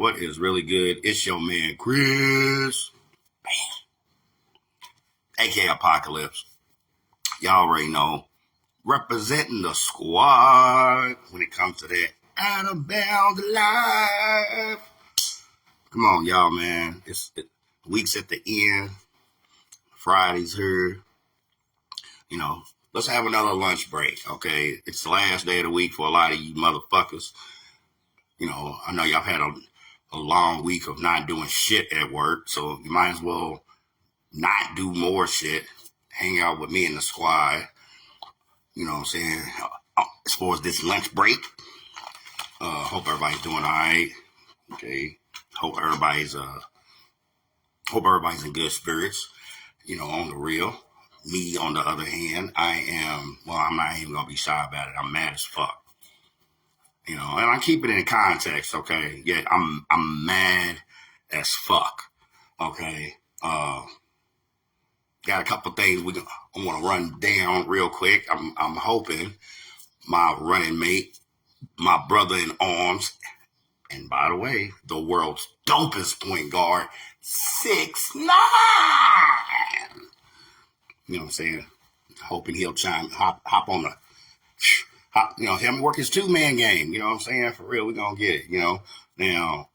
What is really good? It's your man, Chris, aka Apocalypse. Y'all already know. Representing the squad when it comes to that out of bounds life. Come on, y'all, man. Week's at the end. Friday's here. Let's have another lunch break, okay? It's the last day of the week for a lot of you motherfuckers. I know y'all had a long week of not doing shit at work, so you might as well not do more shit. Hang out with me and the squad. You know what I'm saying? As far as this lunch break, hope everybody's doing all right. Okay. Hope everybody's in good spirits. On the real. Me, on the other hand, I'm not even gonna be shy about it. I'm mad as fuck. And I keep it in context, okay? Yeah, I'm mad as fuck. Okay. Got a couple things I want to run down real quick. I'm hoping my running mate, my brother in arms, and by the way, the world's dopest point guard, 6'9". You know what I'm saying? Hoping he'll hop on him work his two-man game. You know what I'm saying? For real, we're going to get it, Now,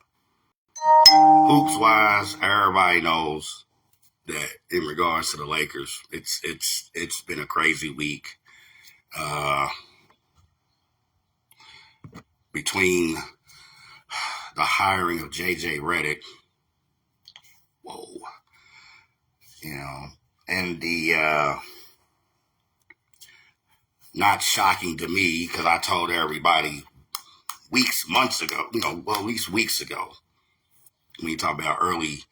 hoops-wise, everybody knows that in regards to the Lakers, it's been a crazy week. Between the hiring of J.J. Redick, and the not shocking to me because I told everybody months ago, at least weeks ago, when you talk about early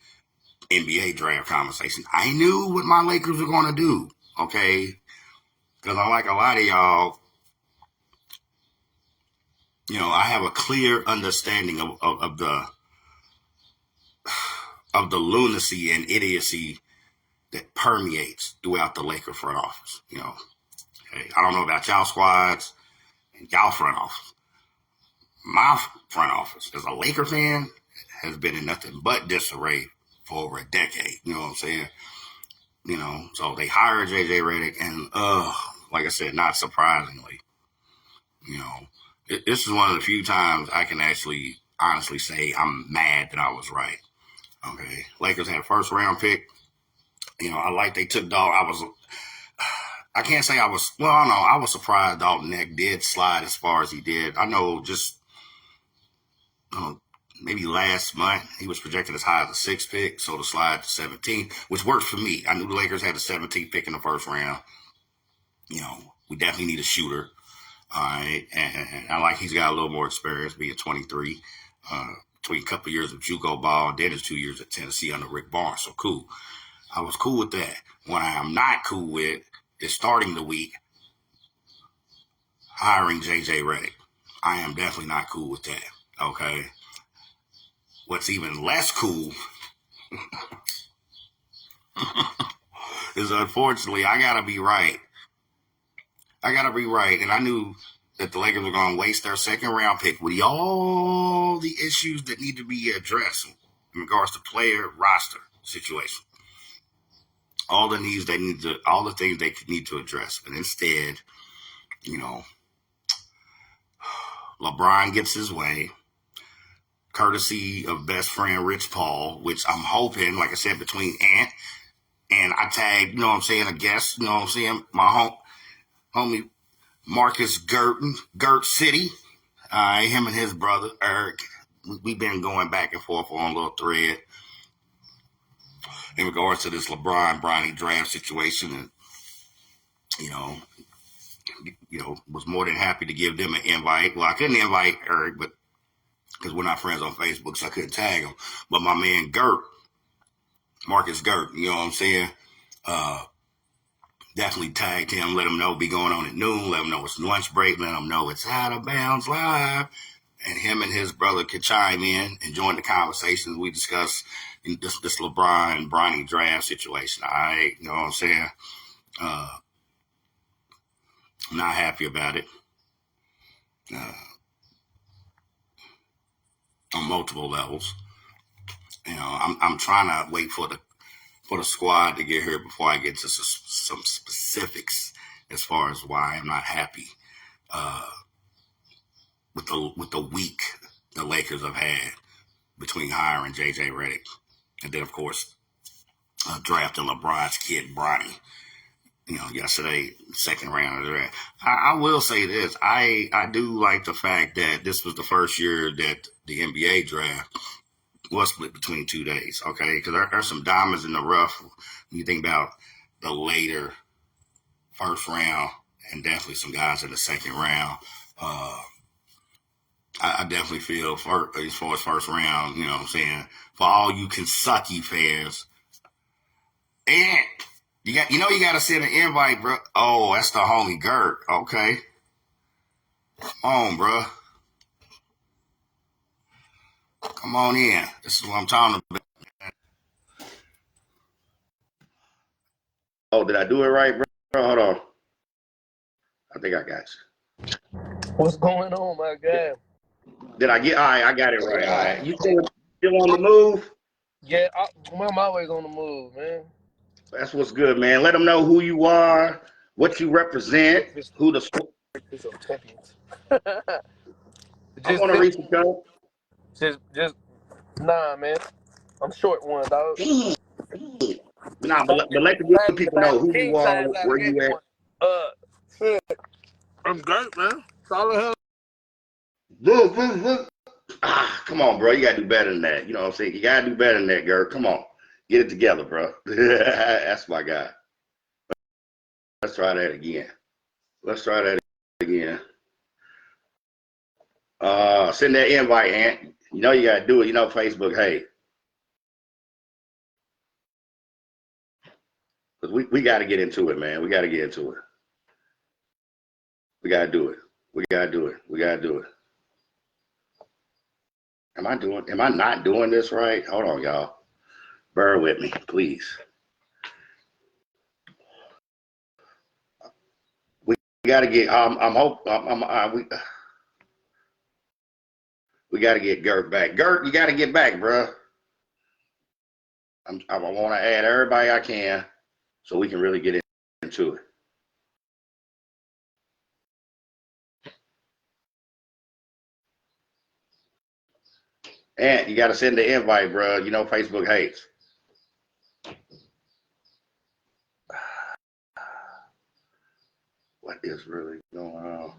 NBA draft conversation, I knew what my Lakers were going to do, okay? Because unlike a lot of y'all, I have a clear understanding of the lunacy and idiocy that permeates throughout the Laker front office, Okay? I don't know about y'all squads and y'all front office. My front office, as a Laker fan, has been in nothing but disarray for over a decade. You know what I'm saying? So they hired J.J. Redick, and like I said, not surprisingly, this is one of the few times I can actually honestly say I'm mad that I was right. Okay, Lakers had a first round pick. I like they took Dalton. I can't say I was. Well, I know I was surprised Dalton Neck did slide as far as he did. I know just maybe last month he was projected as high as the 6th pick, so to slide to 17, which worked for me. I knew the Lakers had the 17th pick in the first round. We definitely need a shooter. All right, and I like he's got a little more experience, being 23, between a couple of years of JUCO ball, then his 2 years at Tennessee under Rick Barnes. So cool. I was cool with that. What I am not cool with is starting the week hiring J.J. Redick. I am definitely not cool with that. Okay. What's even less cool is, unfortunately, I gotta be right. And I knew that the Lakers were going to waste their second round pick with all the issues that need to be addressed in regards to player roster situation. All the things they need to address. But instead, LeBron gets his way, courtesy of best friend Rich Paul, which I'm hoping, like I said, between Ant and I tagged, a guest, my homie Marcus Gert City, him and his brother Eric. We've been going back and forth on a little thread in regards to this LeBron-Bronny draft situation, and was more than happy to give them an invite. Well, I couldn't invite Eric, but because we're not friends on Facebook, so I couldn't tag him. But my man Marcus Gert, you know what I'm saying? Definitely tagged him, let him know be going on at noon, let him know it's lunch break, let him know it's Out of Bounds Live. And him and his brother could chime in and join the conversations we discuss in this LeBron and Bronny draft situation. All right, you know what I'm saying? I'm not happy about it. on multiple levels. I'm trying to wait for the squad to get here before I get to some specifics as far as why I'm not happy with the week the Lakers have had between hiring JJ Redick and then of course drafting LeBron's kid Bronny. Yesterday, second round of the draft. I will say this. I do like the fact that this was the first year that the NBA draft was split between 2 days, okay? Because there are some diamonds in the rough when you think about the later first round and definitely some guys in the second round. I definitely feel, as far as first round, you know what I'm saying, for all you Kentucky fans, and you got to send an invite, bro. Oh, that's the homie Gert. Okay. Come on, bro. Come on in. This is what I'm talking about. Oh, did I do it right, bro? Hold on. I think I got you. What's going on, my guy? Did I get? All right, I got it right. All right. You still on the move? Yeah, I'm always on the move, man. That's what's good, man. Let them know who you are, what you represent, who the. Champions. I want to reach the go. Just nah, man. I'm short one, dog. Nah, but let the good people know who you are, where you at. I'm great, man. Solid Look. Come on, bro. You gotta do better than that. You know what I'm saying? You gotta do better than that, girl. Come on. Get it together, bro. That's my guy. Let's try that again. Send that invite, Ant. You know you gotta do it. You know Facebook, hey. Because we gotta get into it, man. We gotta get into it. We gotta do it. Am I not doing this right? Hold on, y'all. Bear with me, please. We gotta get we gotta get Gert back. Gert, you gotta get back, bro. I want to add everybody I can so we can really get into it. And you got to send the invite, bro. You know Facebook hates. What is really going on?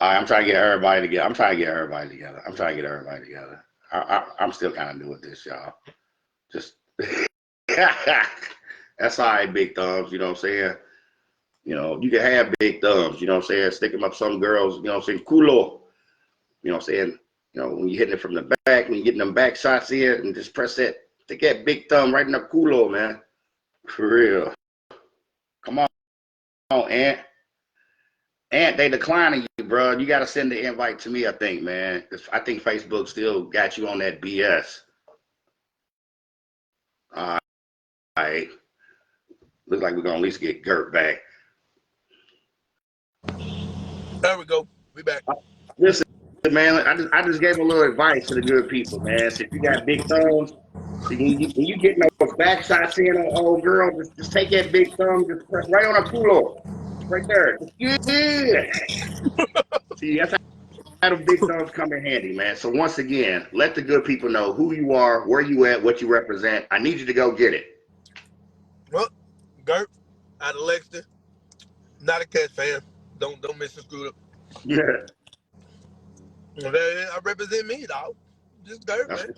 I'm trying to get everybody together. I'm still kind of new at this, y'all. Just that's all right, big thumbs. You know what I'm saying? You can have big thumbs. You know what I'm saying? Stick them up some girls. You know what I'm saying? Culo. You know what I'm saying? When you're hitting it from the back, when you're getting them back shots in, and just press that, stick that big thumb right in the culo, man. For real. Come on, Ant. Ant, they declining you, bro. You got to send the invite to me, I think, man. I think Facebook still got you on that BS. All right. Looks like we're going to at least get Gert back. There we go. We back. Listen, man, I just gave a little advice to the good people, man. So if you got big thumbs, when you get those back shots in on old girl, just take that big thumb, just press right on her culo. Right there. Yeah. See, that's how the big thumbs come in handy, man. So once again, let the good people know who you are, where you at, what you represent. I need you to go get it. Well, Gert, out of Lexington, not a Cats fan. Don't miss a screw up. Yeah. I represent me, dog. Just Gert, man.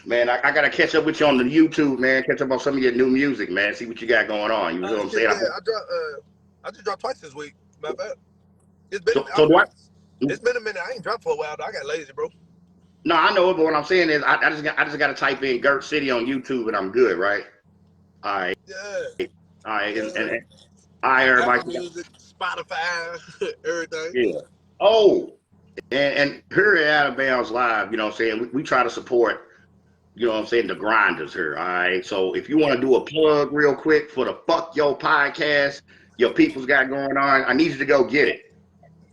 Man, I gotta catch up with you on the YouTube, man. Catch up on some of your new music, man. See what you got going on. You know what I'm saying? Yeah, I just dropped twice this week. My bad. It's been it's been a minute. I ain't dropped for a while. Though. I got lazy, bro. No, I know it, but what I'm saying is I just got to type in Gert City on YouTube and I'm good, right? All right. Yeah. All right. Yeah. And all right, everybody. Apple Music, Spotify, everything. Yeah. Oh, And here at Out of Bounds Live, you know what I'm saying, we try to support, you know what I'm saying, the grinders here, all right? So if you want to do a plug real quick for the Fuck Yo podcast your people's got going on, I need you to go get it.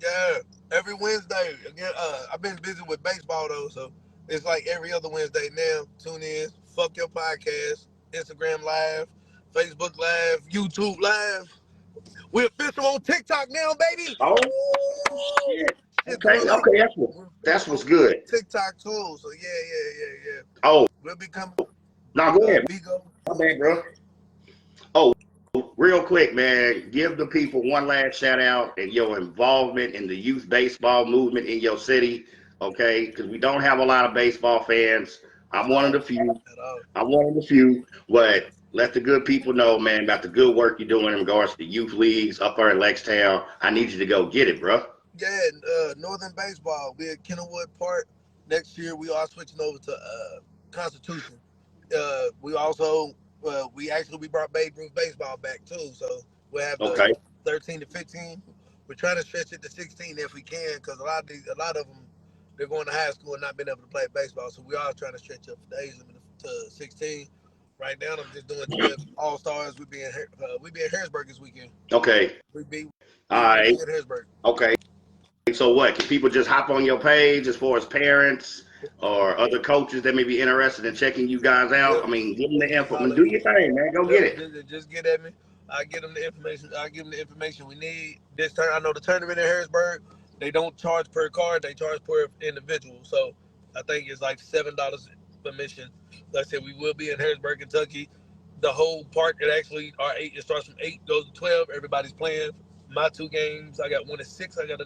Yeah, every Wednesday. Again, I've been busy with baseball though, so it's like every other Wednesday now. Tune in, Fuck Your Podcast, Instagram Live, Facebook Live, YouTube Live. We're official on TikTok now, baby. Oh, Woo! shit. Shit's Okay, going up. okay, We're that's official what's on good. TikTok too. So yeah. Oh, We'll be coming. now go ahead. Bigo. My bad, bro. Oh, real quick, man, give the people one last shout out and your involvement in the youth baseball movement in your city, okay? Because we don't have a lot of baseball fans. I'm one of the few. I'm one of the few, but let the good people know, man, about the good work you're doing in regards to the youth leagues up there in Lextown. I need you to go get it, bro. Yeah, Northern Baseball. We're at Kenilworth Park. Next year, we are switching over to Constitution. We also we brought Babe Ruth baseball back too, so we'll have the Okay. 13 to 15. We're trying to stretch it to 16 if we can, because a lot of them they're going to high school and not being able to play baseball. So we are trying to stretch up the age limit to 16. Right now, I'm just doing 12 All Stars. We be in Harrisburg this weekend. Okay. We be All right. at Harrisburg. Okay. So what? Can people just hop on your page as far as parents or other coaches that may be interested in checking you guys out? Yep. I mean, give them the info. I mean, do your thing, man. Go get it. Just get at me. I get them the information. I give them the information we need. This turn, I know the tournament in Harrisburg. They don't charge per card. They charge per individual. So I think it's like $7 admission. Like I said, we will be in Harrisburg, Kentucky. The whole park, it starts from 8, goes to 12. Everybody's playing. My 2 games, I got one at 6. I got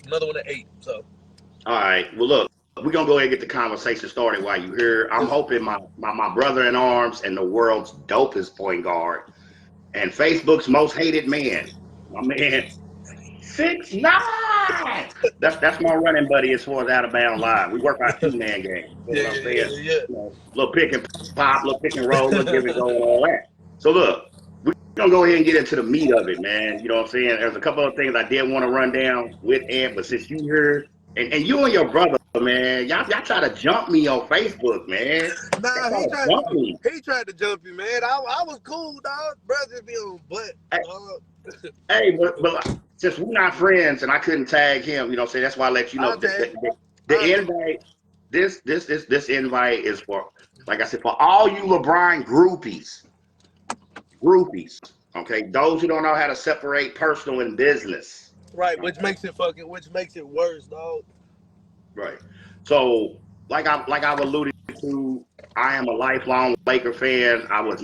another one at 8. So. All right. Well, look, we're going to go ahead and get the conversation started while you're here. I'm hoping my brother in arms and the world's dopest point guard and Facebook's most hated man, my man, 6'9". That's my running buddy as far as Out of Bound Live. We work our 2-man game. You know what I'm saying? Yeah. You know, little pick and pop, little pick and roll, little give and go, and all that. So look, we're gonna go ahead and get into the meat of it, man. You know what I'm saying? There's a couple of things I did want to run down with Ant, but since you here and you and your brother, man, y'all try to jump me on Facebook, man. Nah, he tried to jump you, man. I was cool, dog. Brothers be on butt. Hey, but since we're not friends and I couldn't tag him, you know what I'm saying? That's why I let you know the invite. This invite is for, like I said, for all you LeBron groupies. Okay, those who don't know how to separate personal and business. Right, which makes it worse, dog. Right. So, like I've alluded to, I am a lifelong Laker fan. I was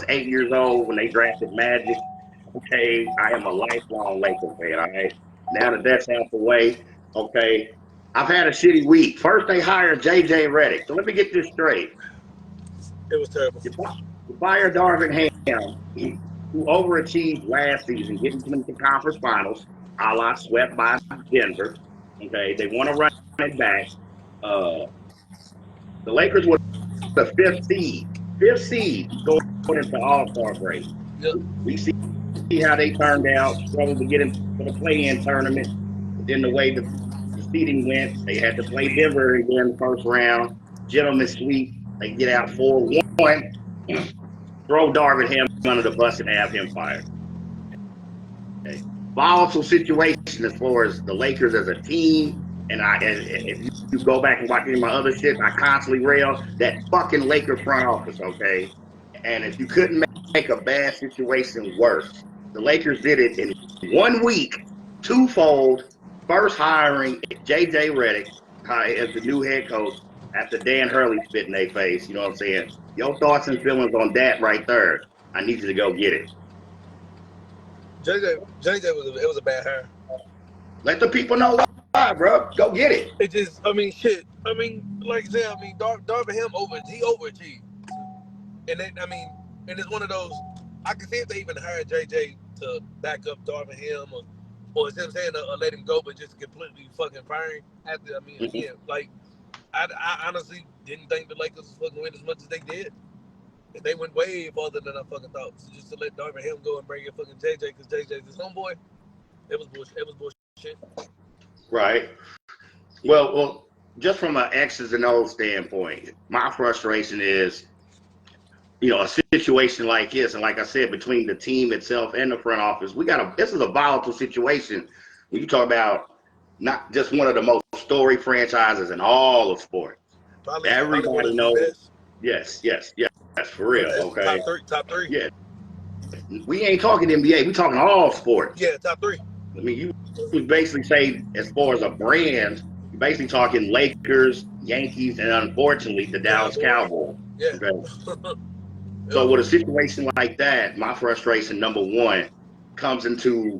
8 years old when they drafted Magic. Okay, I am a lifelong Laker fan. All right. Now that that's out the way, okay, I've had a shitty week. First, they hired J.J. Redick. So let me get this straight. It was terrible. You fired Darvin Ham, who overachieved last season, getting them to conference finals, a la swept by Denver. Okay, they want to run it back. The Lakers were the fifth seed going into All-Star break. Yep. We see how they turned out, struggled to get into the play-in tournament. But then the way the seeding went, they had to play Denver again in the first round. Gentleman's sweep. They get out 4-1. Throw Darvin Ham under the bus and have him fired. Okay. Volatile situation as far as the Lakers as a team. And if you go back and watch any of my other shit, I constantly rail that fucking Laker front office, okay? And if you couldn't make a bad situation worse, the Lakers did it in 1 week, twofold. First hiring J.J. Redick as the new head coach after Dan Hurley spit in their face. You know what I'm saying? Your thoughts and feelings on that right there. I need you to go get it. JJ was a bad hire. Let the people know why, bro. Go get it. It just, shit. Like I said, Darvin Ham overachieved. And then, and it's one of those, I can see if they even hired JJ to back up Darvin Ham or instead of saying let him go, but just completely fucking firing after, again, like, I honestly didn't think the Lakers was fucking win as much as they did. And they went way farther than I fucking thought. So just to let Darvin Ham go and bring in fucking JJ because JJ's his homeboy, it was bullshit. Right. Well, just from an X's and O's standpoint, my frustration is, a situation like this, and like I said, between the team itself and the front office, this is a volatile situation. When you talk about not just one of the most storied franchises in all of sports, Probably one everybody of the knows. best. Yes, for real. That's Okay, top three. yeah, we ain't talking NBA, we talking all sports. Yeah, top three. I mean, you basically say as far as a brand, you're basically talking Lakers, Yankees, and unfortunately the Dallas Cowboys. Yeah. Okay. So with a situation like that, my frustration, number one, comes into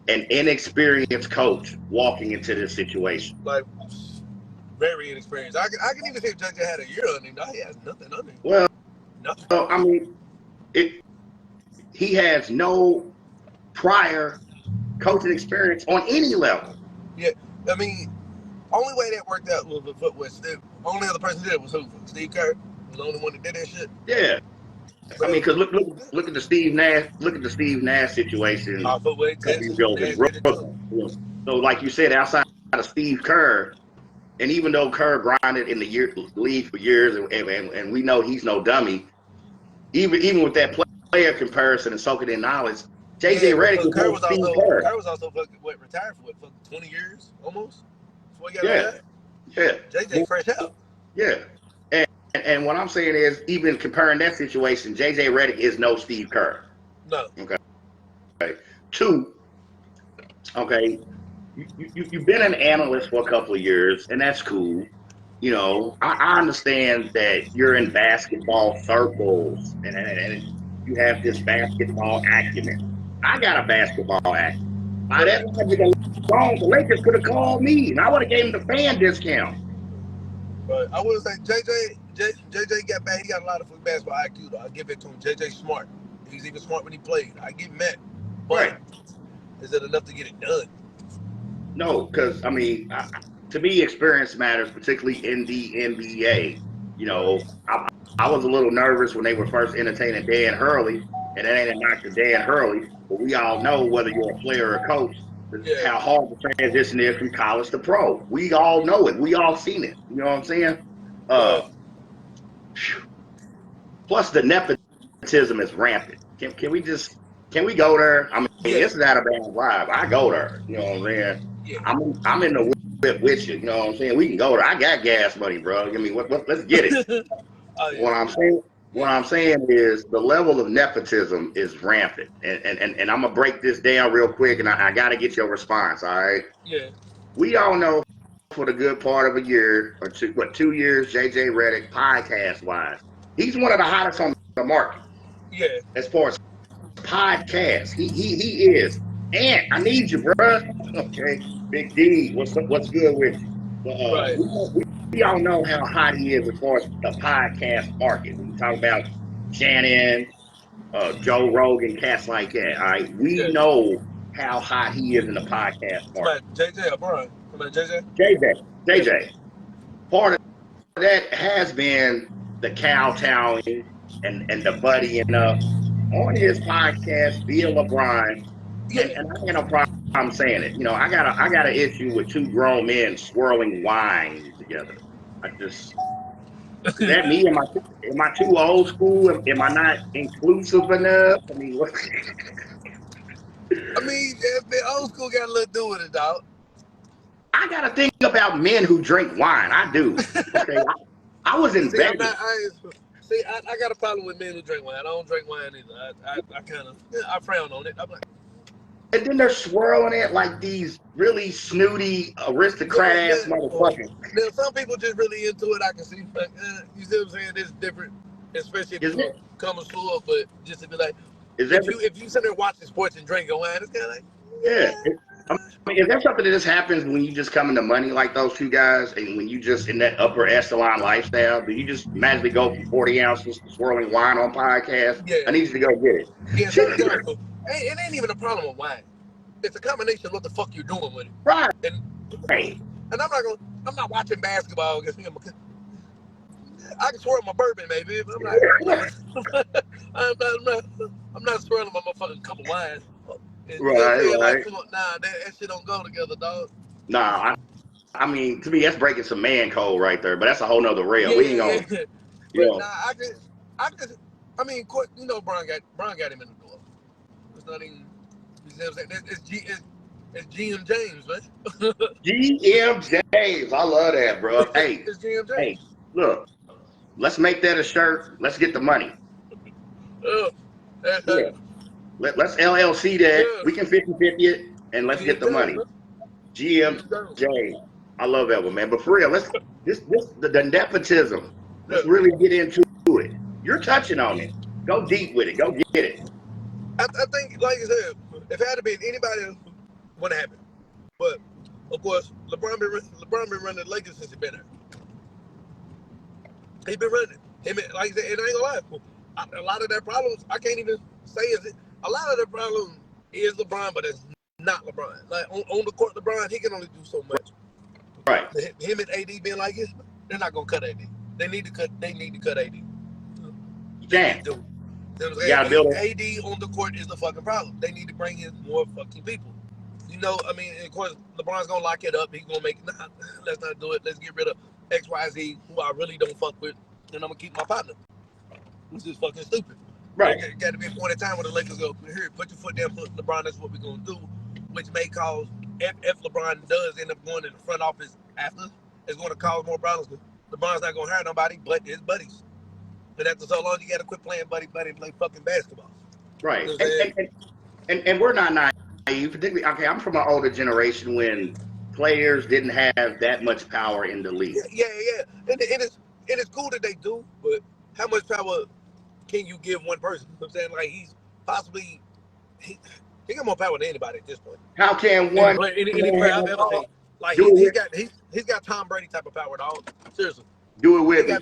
an inexperienced coach walking into this situation. Like, very inexperienced. I can even say if JJ had a year on him. He has nothing on him. Well, Nothing. I mean, he has no prior coaching experience on any level. Yeah, I mean, only way that worked out was only other person did it was who? Steve Kerr was the only one that did that shit. Yeah. I mean, because look at the Steve Nash situation. Footway, So, like you said, outside of Steve Kerr, and even though Kerr grinded in the league for years, and we know he's no dummy, even with that player comparison and soaking in knowledge, JJ Redick Kerr was Steve also Kerr. Kerr was also retired for 20 years almost before he got retired. Yeah. JJ fresh out. Yeah. And what I'm saying is, even comparing that situation, JJ Redick is no Steve Kerr. No. Okay. Two, okay, you've been an analyst for a couple of years, and that's cool. I understand that you're in basketball circles, and you have this basketball acumen. I got a basketball acumen. By that logic alone, the Lakers could have called me, and I would have gave them the fan discount. But I would say JJ got back. He got a lot of basketball IQ, though. I give it to him. JJ's smart. He's even smart when he played. I give him that. But is it enough to get it done? No, because, I mean, to me, experience matters, particularly in the NBA. I was a little nervous when they were first entertaining Dan Hurley, and that ain't a knock to Dan Hurley, but we all know, whether you're a player or a coach, how hard the transition is from college to pro. We all know it. We all seen it. You know what I'm saying? Plus, the nepotism is rampant. Can we go there? I mean, it's not a bad vibe. I go there. You know what I'm saying? Yeah. I'm in the whip with you. You know what I'm saying? We can go there. I got gas money, bro. I mean, let's get it. What I'm saying is the level of nepotism is rampant, and I'm gonna break this down real quick, and I gotta get your response. All right? Yeah. We all know for the good part of a year or 2 years, JJ Redick, podcast wise, he's one of the hottest on the market. Yeah. As far as podcast, he is. And I need you, bro. Okay, Big D, what's good with you? Right. We all know how hot he is as far as the podcast market. When you talk about Shannon, Joe Rogan, cats like that. All right, we know how hot he is in the podcast market. JJ or Brian? JJ? JJ. Part of that has been the kowtowing and the buddying up on his podcast via LeBron. Yeah. And I ain't no problem saying it. I got an issue with two grown men swirling wine together. Is that me? Am I too old school? Am I not inclusive enough? I mean, what? The old school got a little to do with it, dog. I got to think about men who drink wine. I do. Okay, I was in Vegas. I got a problem with men who drink wine. I don't drink wine either. I frown on it. I'm like, and then they're swirling it like these really snooty aristocrat-ass motherfuckers. Now, some people just really into it. I can see. But, you see what I'm saying? It's different, especially if you come to school. But just to be like, if you sit there watching sports and drinking wine, it's kind of like, is there something that just happens when you just come into money like those two guys, and when you just in that upper echelon lifestyle, do you just magically go from 40 ounces to swirling wine on podcast? Yeah. I need you to go get it. Yeah, it ain't even a problem with wine. It's a combination of what the fuck you're doing with it. Right. And I'm not watching basketball because I can swirl my bourbon, maybe. But I'm not swirling my motherfucking cup of wine. Right. Nah, that shit don't go together, dog. Nah, I mean, to me, that's breaking some man code right there. But that's a whole nother rail. We ain't gonna, Yeah. you But know. nah, I mean, of course, you know, Brian got him in the door. It's not even. You know what I'm saying? It's GM James, man. GM James, I love that, bro. Hey, It's GM hey, James. look, let's make that a shirt. Let's get the money. Uh, Yeah, let's LLC that. yeah, We can 50-50 it, and let's get GM the James, money. man. GM GM James. James, I love that one, man. But for real, let's the nepotism. Yeah. Let's really get into it. You're touching on it. Go deep with it. Go get it. I think, like I said, if it had been anybody, wouldn't happen. But of course, LeBron been running the Lakers since he been there. He been running. Him, like I said, and I ain't gonna lie. A lot of their problems, I can't even say is it. A lot of the problem is LeBron, but it's not LeBron. Like on the court, LeBron, he can only do so much. Right. Him and AD being like this, they're not gonna cut AD. They need to cut. They need to cut AD. You They can't. need to. You know what I'm You gotta build it. AD on the court is the fucking problem. They need to bring in more fucking people. You know, I mean, of course, LeBron's gonna lock it up. He's gonna make nah, let's not do it. Let's get rid of XYZ, who I really don't fuck with, and I'm gonna keep my partner. Which is fucking stupid. Right. There got to be a point in time where the Lakers go, here, put your foot down, LeBron, that's what we're gonna do, which may cause if LeBron does end up going in the front office after, it's gonna cause more problems. LeBron's not gonna hire nobody but his buddies. And after so long, you gotta quit playing buddy and play fucking basketball. Right. You know what I'm saying? And we're not naive. Particularly, okay, I'm from an older generation when players didn't have that much power in the league. Yeah. And it's cool that they do, but how much power can you give one person? You know what I'm saying? Like he's possibly he got more power than anybody at this point. How can Any one player, any man player I've ever seen. Like do it he's got Tom Brady type of power, dog. Seriously. with me?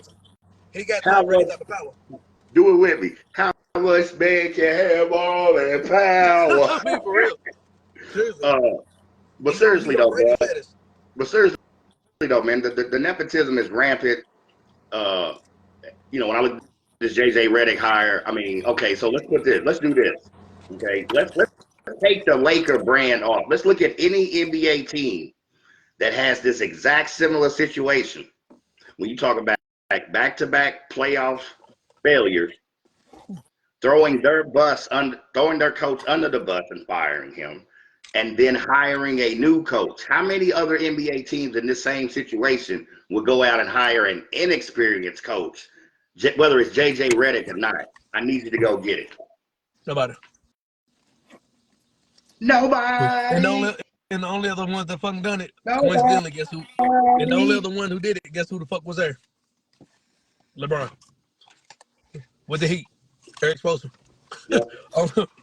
He got How Tom Brady much? type of power. Do it with me. How much man can have all that power? I mean, for real. Seriously. But He's on seriously though, Brady bro. status. But seriously though, man, the nepotism is rampant. You know, when I look at this JJ Redick hire, I mean, okay, so let's do this. Okay, let's take the Laker brand off. Let's look at any NBA team that has this exact similar situation. When you talk about back-to-back playoff failures, throwing their coach under the bus and firing him, and then hiring a new coach. How many other NBA teams in this same situation would go out and hire an inexperienced coach, whether it's JJ Redick or not? I need you to go get it. Nobody. Nobody. And the only other ones that fucking done it, Nobody. coincidentally, guess who? And the only other one who did it, guess who the fuck was there? LeBron. With the Heat. Eric Spoelstra. Yep.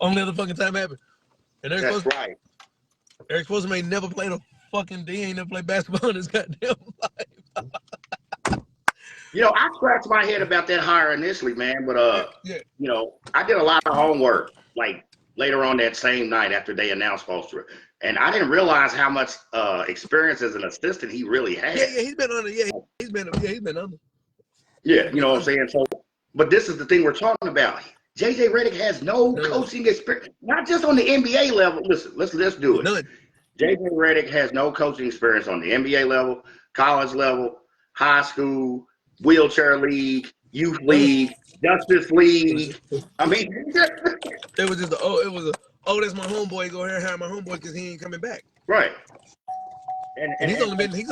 Only other fucking time happened. And Eric That's Spoelstra, right. Eric Spoelstra may never played a fucking D. Ain't never played basketball in his goddamn life. You know, I scratched my head about that hire initially, man. But Yeah. you know, I did a lot of homework, like later on that same night after they announced Spoelstra, and I didn't realize how much experience as an assistant he really had. Yeah, he's been under. Yeah, he's been under. Yeah, you know what I'm saying. So, but this is the thing we're talking about. JJ Redick has no coaching experience, not just on the NBA level. Listen, let's do it. None. JJ Redick has no coaching experience on the NBA level, college level, high school, wheelchair league, youth league, justice league. I mean, it was just that's my homeboy. Go here and hire my homeboy because he ain't coming back. right. And he's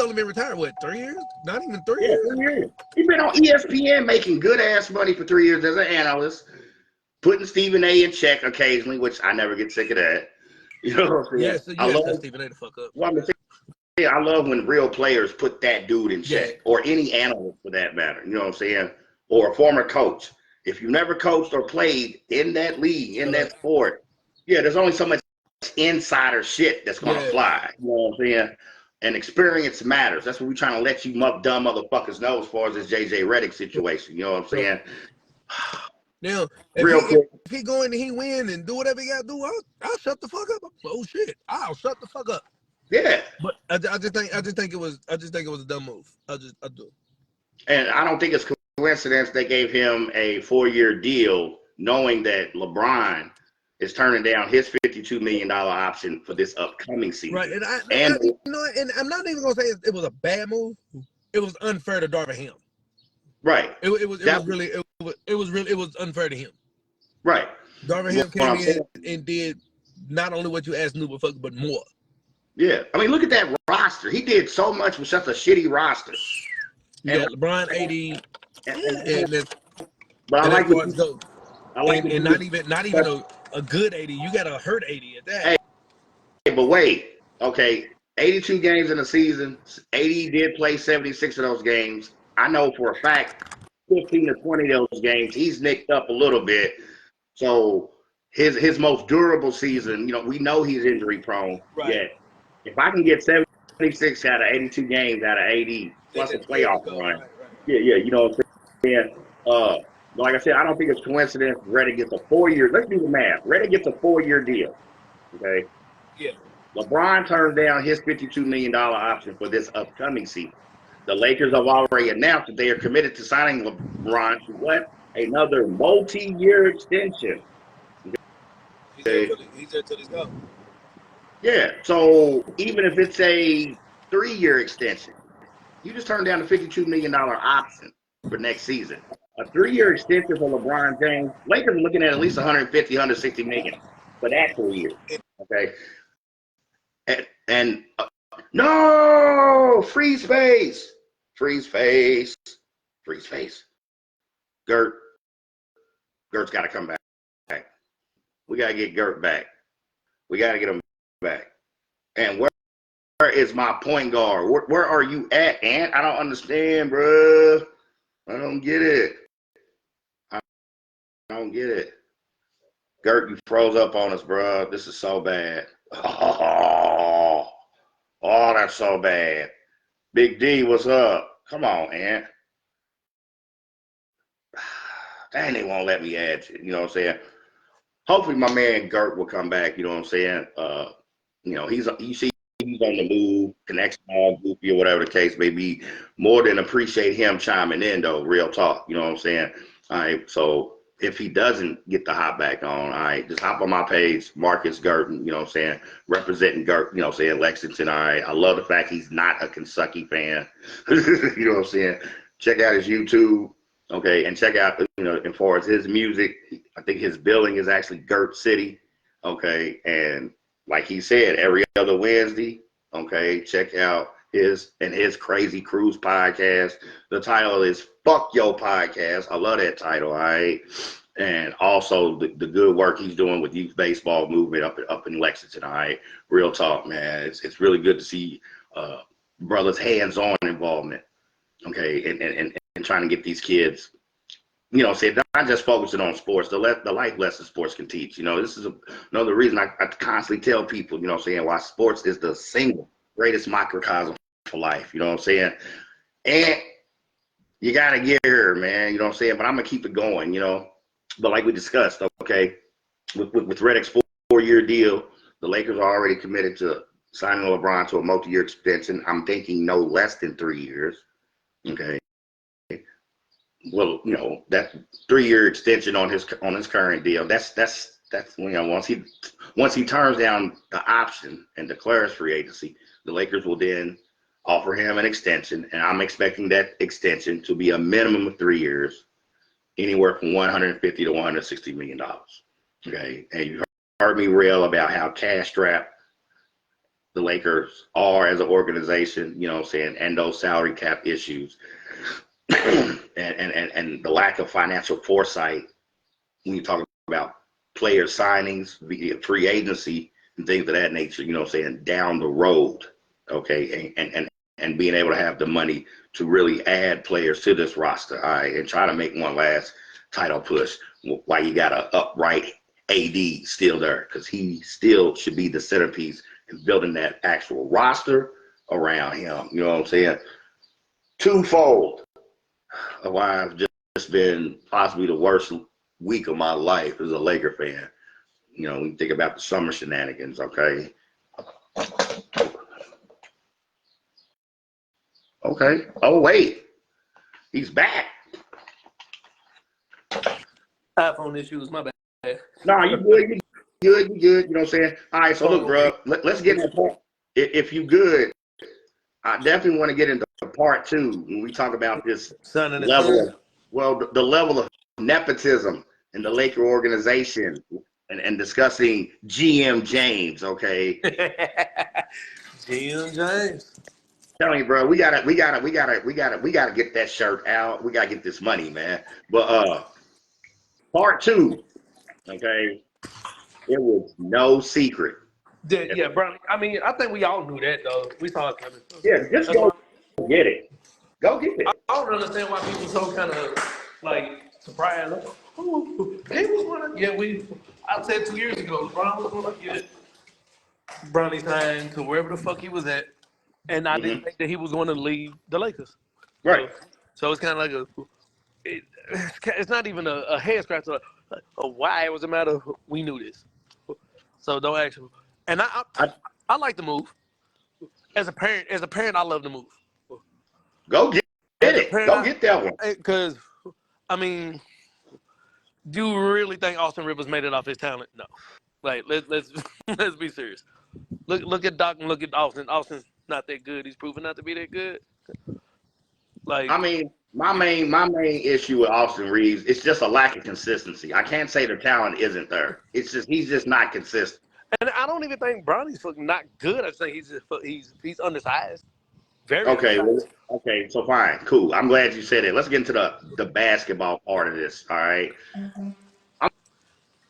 only been retired what 3 years? Not even 3 Yeah, years. 3 years. He's been on ESPN making good ass money for 3 years as an analyst, putting Stephen A in check occasionally, which I never get sick of that. You know what I'm saying? Yes, I love Stephen A to fuck up. Well, I love when real players put that dude in check, or any analyst for that matter. You know what I'm saying? Or a former coach. If you never coached or played in that league, in that sport, yeah, there's only so much insider shit that's going to fly. You know what I'm saying? And experience matters. That's what we're trying to let you dumb motherfuckers know as far as this JJ Redick situation. You know what I'm saying? Now, If he go in and he win and do whatever he got to do, I'll shut the fuck up. Oh shit, I'll shut the fuck up. Yeah. But I just think it was a dumb move. I do. And I don't think it's coincidence they gave him a 4-year deal, knowing that LeBron is turning down his $52 $52 million option for this upcoming season. Right, and you know, and I'm not even gonna say it was a bad move. It was unfair to Darvin Ham. Right. It was unfair to him. Right. Darvin Ham came in and did not only what you asked Nuba fuck, but more. Yeah, I mean, look at that roster. He did so much with such a shitty roster. You got LeBron, AD, but I like what go. And not even a good 80. You got a hurt 80 at that. Hey, but wait, okay, 82 games in a season. 80 did play 76 of those games. I know for a fact 15 to 20 of those games he's nicked up a little bit. So his most durable season, you know, we know he's injury prone. Right. Yeah. If I can get 76 out of 82 games out of 80 plus a playoff run, right. Yeah, you know what I'm saying? Like I said, I don't think it's coincidence Reddick gets a 4-year. Let's do the math. Reddick gets a 4-year deal. Okay. Yeah. LeBron turned down his $52 million option for this upcoming season. The Lakers have already announced that they are committed to signing LeBron to what? Another multi-year extension. Okay. He's there till he's gone. Yeah. So even if it's a 3-year extension, you just turned down the $52 million option for next season. A 3-year extension for LeBron James, Lakers are looking at least 150, 160 million for that 4 years. Okay. And no, freeze face. Gert's got to come back. We got to get Gert back. We got to get him back. And where is my point guard? Where are you at, Ant? I don't understand, bro. I don't get it. Gert, you froze up on us, bro. This is so bad. Oh, that's so bad. Big D, what's up? Come on, Ant. Dang, they won't let me add you. You know what I'm saying? Hopefully my man Gert will come back, you know what I'm saying? You know, you see he's on the move, connection all goofy or whatever the case may be. More than appreciate him chiming in though, real talk, you know what I'm saying? All right, so if he doesn't get the hop back on, all right, just hop on my page, Marcus Gurton, you know what I'm saying, representing Gurt, you know what I'm saying, Lexington, all right. I love the fact he's not a Kentucky fan, you know what I'm saying. Check out his YouTube, okay, and check out, you know, as far as his music, I think his billing is actually Gert City, okay, and like he said, every other Wednesday, okay, check out his Crazy Cruise podcast. The title is Fuck Your Podcast. I love that title, all right? And also the good work he's doing with youth baseball movement up in Lexington, all right? Real talk, man. It's really good to see brothers' hands-on involvement, okay, and trying to get these kids, you know, say not just focusing on sports, the life lessons sports can teach. You know, this is another reason I constantly tell people, you know what I'm saying, why sports is the single greatest microcosm for life, you know what I'm saying? And you got to get here, man, you know what I'm saying? But I'm going to keep it going, you know? But like we discussed, okay, with Reddick's 4-year deal, the Lakers are already committed to signing LeBron to a multi-year extension. I'm thinking no less than 3 years, okay? Well, you know, that 3-year extension on his current deal, that's you know, once he turns down the option and declares free agency, the Lakers will then offer him an extension, and I'm expecting that extension to be a minimum of 3 years, anywhere from $150 to $160 million. Okay, and you heard me rail about how cash strapped the Lakers are as an organization, you know what I'm saying, and those salary cap issues. and the lack of financial foresight when you talk about player signings, via free agency, and things of that nature, you know what I'm saying, down the road, okay, and being able to have the money to really add players to this roster, all right, and try to make one last title push while you got an upright AD still there, because he still should be the centerpiece in building that actual roster around him, you know what I'm saying? Twofold of why I've just been possibly the worst week of my life as a Laker fan. You know, when you think about the summer shenanigans, okay? Okay. Oh, wait. He's back. iPhone issues, my bad. No, you good. good, you good. You know what I'm saying? All right, so look, bro, let's get into part. If you good, I definitely want to get into part 2 when we talk about this Son and his level son. of, well, the level of nepotism in the Laker organization and discussing GM James, okay? GM James. Telling you, bro, we gotta get that shirt out. We gotta get this money, man. But part 2, okay, it was no secret. Yeah, bro. I mean, I think we all knew that though. We saw it coming. Yeah, just That's go why get it. Go get I it. don't understand why people so kind of like surprised. Like, oh, he was one of I said 2 years ago, LeBron was going to get Bronny signed to wherever the fuck he was at, and I didn't think that he was going to leave the Lakers. Right. So it's kind of like it's not even a head scratcher. Why it was a matter of we knew this. So don't ask him. And I like the move. As a parent, I love the move. Go get As a it. Go parent, get that one. because I mean, do you really think Austin Rivers made it off his talent? No. Like let's let's be serious. Look at Doc and look at Austin. Austin's not that good. He's proven not to be that good. Like, I mean, my main issue with Austin Reeves, it's just a lack of consistency. I can't say the talent isn't there. It's just he's just not consistent. and I don't even think Bronny's fucking not good. I think he's undersized. Very Okay, well, undersized. okay, so fine, cool. I'm glad you said it. Let's get into the basketball part of this. All right, I'm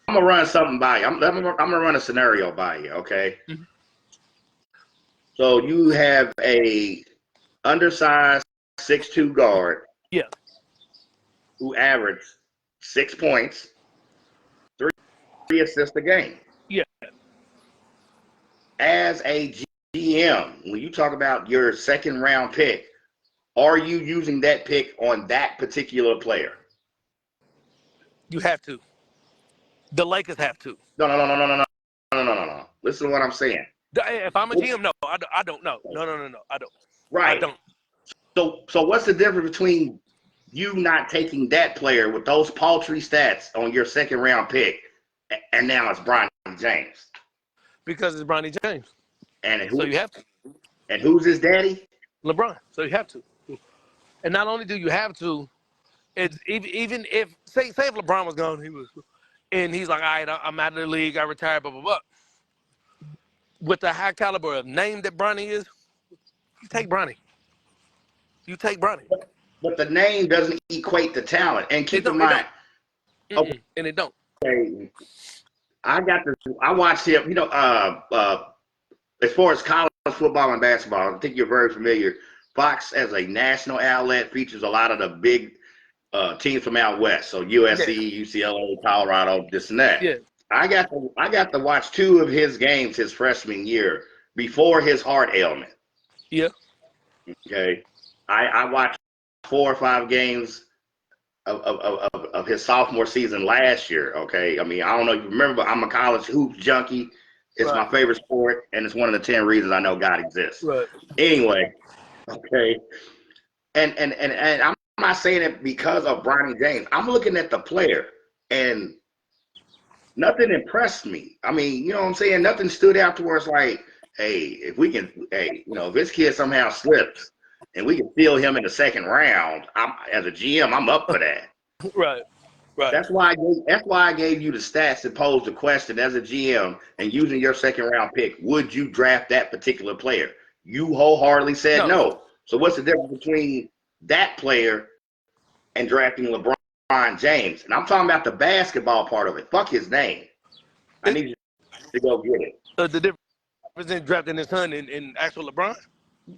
gonna run something by you. I'm gonna run a scenario by you. Okay, Mm-hmm. so you have a undersized 6'2" guard. Yeah. Who averaged 6 points, 3 assists a game. Yeah. As a GM, when you talk about your second round pick, are you using that pick on that particular player? You have to. The Lakers have to. No. Listen to what I'm saying. If I'm a GM, no, I don't know. No, I don't. Right. I don't. So what's the difference between you not taking that player with those paltry stats on your second round pick, and now it's Bronny James? Because it's Bronny James. And So you have to. And who's his daddy? LeBron. So you have to. And not only do you have to, it's even if say if LeBron was gone, and he's like, all right, I'm out of the league, I retired, blah blah blah. With the high caliber of name that Bronny is, you take Bronny. You take Bronny. But the name doesn't equate to talent. And keep in mind, and it don't. Okay, I watched him. You know, as far as college football and basketball, I think you're very familiar. Fox, as a national outlet, features a lot of the big teams from out west. So USC, UCLA, Colorado, this and that. Yeah. I got to watch 2 of his games his freshman year before his heart ailment. Yeah. Okay, I watched 4 or 5 games of his sophomore season last year. Okay, I mean, I don't know if you remember, but I'm a college hoops junkie. It's my favorite sport, and it's one of the 10 reasons I know God exists. Right. Anyway, okay, and I'm not saying it because of Bronny James. I'm looking at the player, and nothing impressed me. I mean, you know what I'm saying? Nothing stood out to where it's like, hey, if we can, hey, you know, if this kid somehow slips and we can steal him in the second round, as a GM, I'm up for that. Right. That's why I gave you the stats and posed the question as a GM and using your second round pick, would you draft that particular player? You wholeheartedly said no. So what's the difference between that player and drafting LeBron James? And I'm talking about the basketball part of it. Fuck his name. I need you to go get it. The difference in drafting his son in actual LeBron?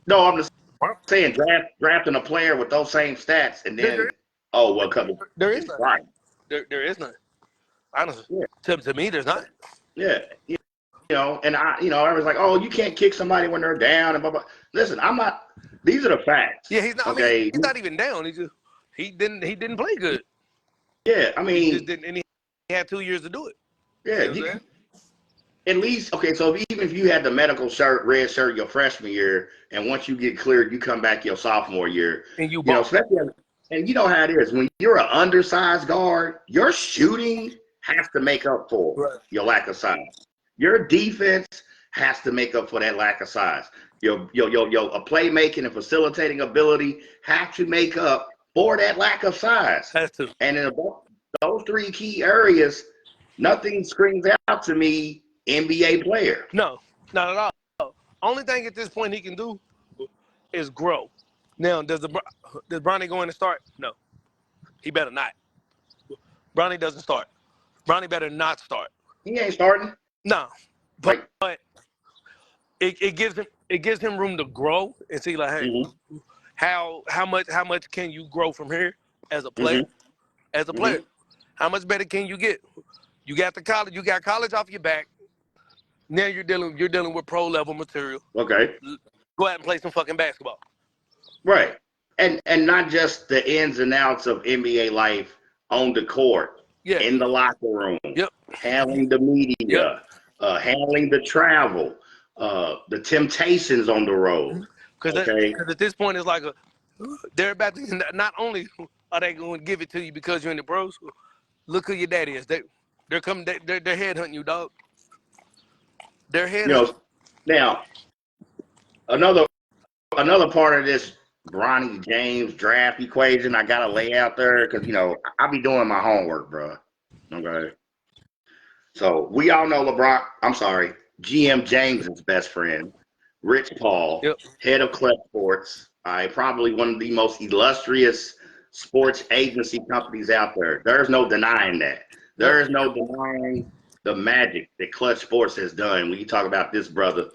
No, I'm just saying drafting a player with those same stats and then there is none. Right. There is none. Honestly, to me, there's not. Yeah, you know, and I was like, oh, you can't kick somebody when they're down and blah blah. Listen, I'm not. These are the facts. Yeah, he's not. Okay, I mean, he's not even down. He didn't play good. Yeah, I mean, he just didn't, and he had 2 years to do it. Yeah, you know at least okay. So even if you had the medical red shirt your freshman year, and once you get cleared, you come back your sophomore year, and you know, especially. And you know how it is when you're an undersized guard, your shooting has to make up for Right. your lack of size. Your defense has to make up for that lack of size. Your playmaking and facilitating ability have to make up for that lack of size. Has to. And in those three key areas, nothing screams out to me NBA player. No, not at all. Only thing at this point he can do is grow. Now, does Bronny go in and start? No, he better not. Bronny doesn't start. Bronny better not start. He ain't starting. No, Right. but it gives him room to grow and see like, hey, how much can you grow from here as a player? As a player, how much better can you get? You got college off your back. Now you're dealing with pro level material. Okay. Go out and play some fucking basketball. Right. And not just the ins and outs of NBA life on the court, in the locker room, handling the media, handling the travel, the temptations on the road. Because at this point, it's like they're about to, not only are they going to give it to you because you're in the pros, look who your daddy is. They're coming, they're headhunting you, dog. They're headhunting. Now, another part of this Bronny James draft equation I gotta lay out there because I be doing my homework, bro. Okay. So we all know GM James's best friend, Rich Paul, head of Clutch Sports. Probably one of the most illustrious sports agency companies out there. There's no denying that. There is no denying the magic that Clutch Sports has done when you talk about this brother,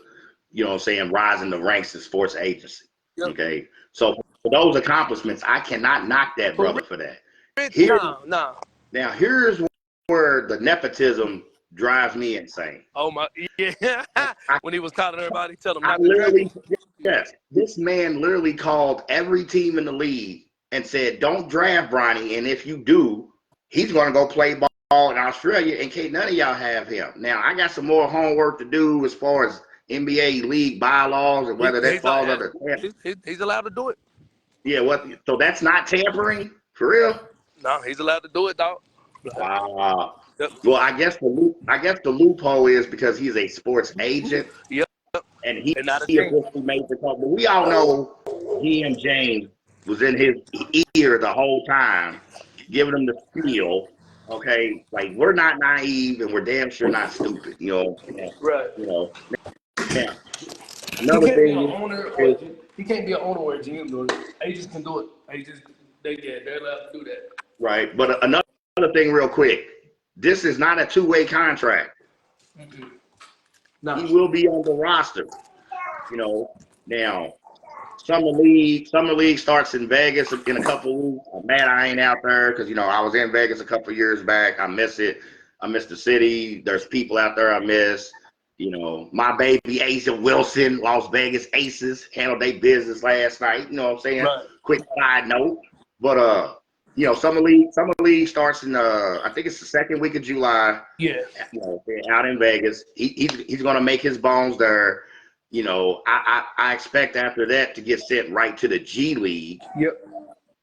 rising the ranks in sports agency. Okay. So for those accomplishments, I cannot knock that brother for that. No. Now here's where the nepotism drives me insane. Oh my, yeah. When he was calling everybody, tell them not to literally, yes, this man literally called every team in the league and said, "Don't draft Bronny, and if you do, he's going to go play ball in Australia, and can't none of y'all have him." Now I got some more homework to do as far as NBA league bylaws and whether that falls under. He's allowed to do it. Yeah, what? So that's not tampering for real? No, he's allowed to do it, dog. Wow. Well, I guess the loophole is because he's a sports agent. And he officially made the call. But we all know GM James was in his ear the whole time, giving him the spiel. Okay, like we're not naive and we're damn sure not stupid. Right. Now, another thing he can't be an owner or a GM doing it. Agents can do it. They're allowed to do that. Right, but another thing, real quick. This is not a two-way contract. No. He will be on the roster. Now summer league starts in Vegas in a couple weeks. I'm mad I ain't out there because I was in Vegas a couple years back. I miss it. I miss the city. There's people out there I miss. My baby Asa Wilson, Las Vegas Aces, handled their business last night. You know what I'm saying? Right. Quick side note. But summer league starts in I think it's the second week of July. Yeah. Out in Vegas. He's gonna make his bones there. I expect after that to get sent right to the G League. Yep.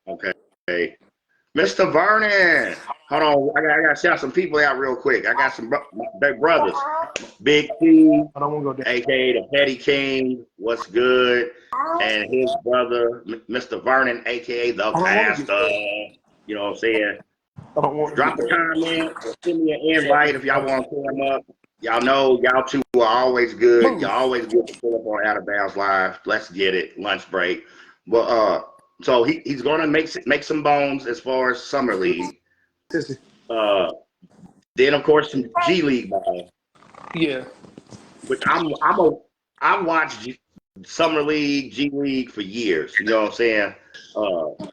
Okay. Mr. Vernon. Hold on. I gotta shout some people out real quick. I got some big brothers. Big T, I don't want to go down. aka the Petty King. What's good? And his brother, Mr. Vernon, aka the Pastor. You know what I'm saying? I don't want Drop a comment or send me an invite if y'all want to come up. Y'all know y'all two are always good. Y'all always good to pull up on Out of Bounds Live. Let's get it. Lunch break. But so he's gonna make some bones as far as summer league. Then of course some G League ball. Yeah. Which I watched summer league, G League for years. You know what I'm saying?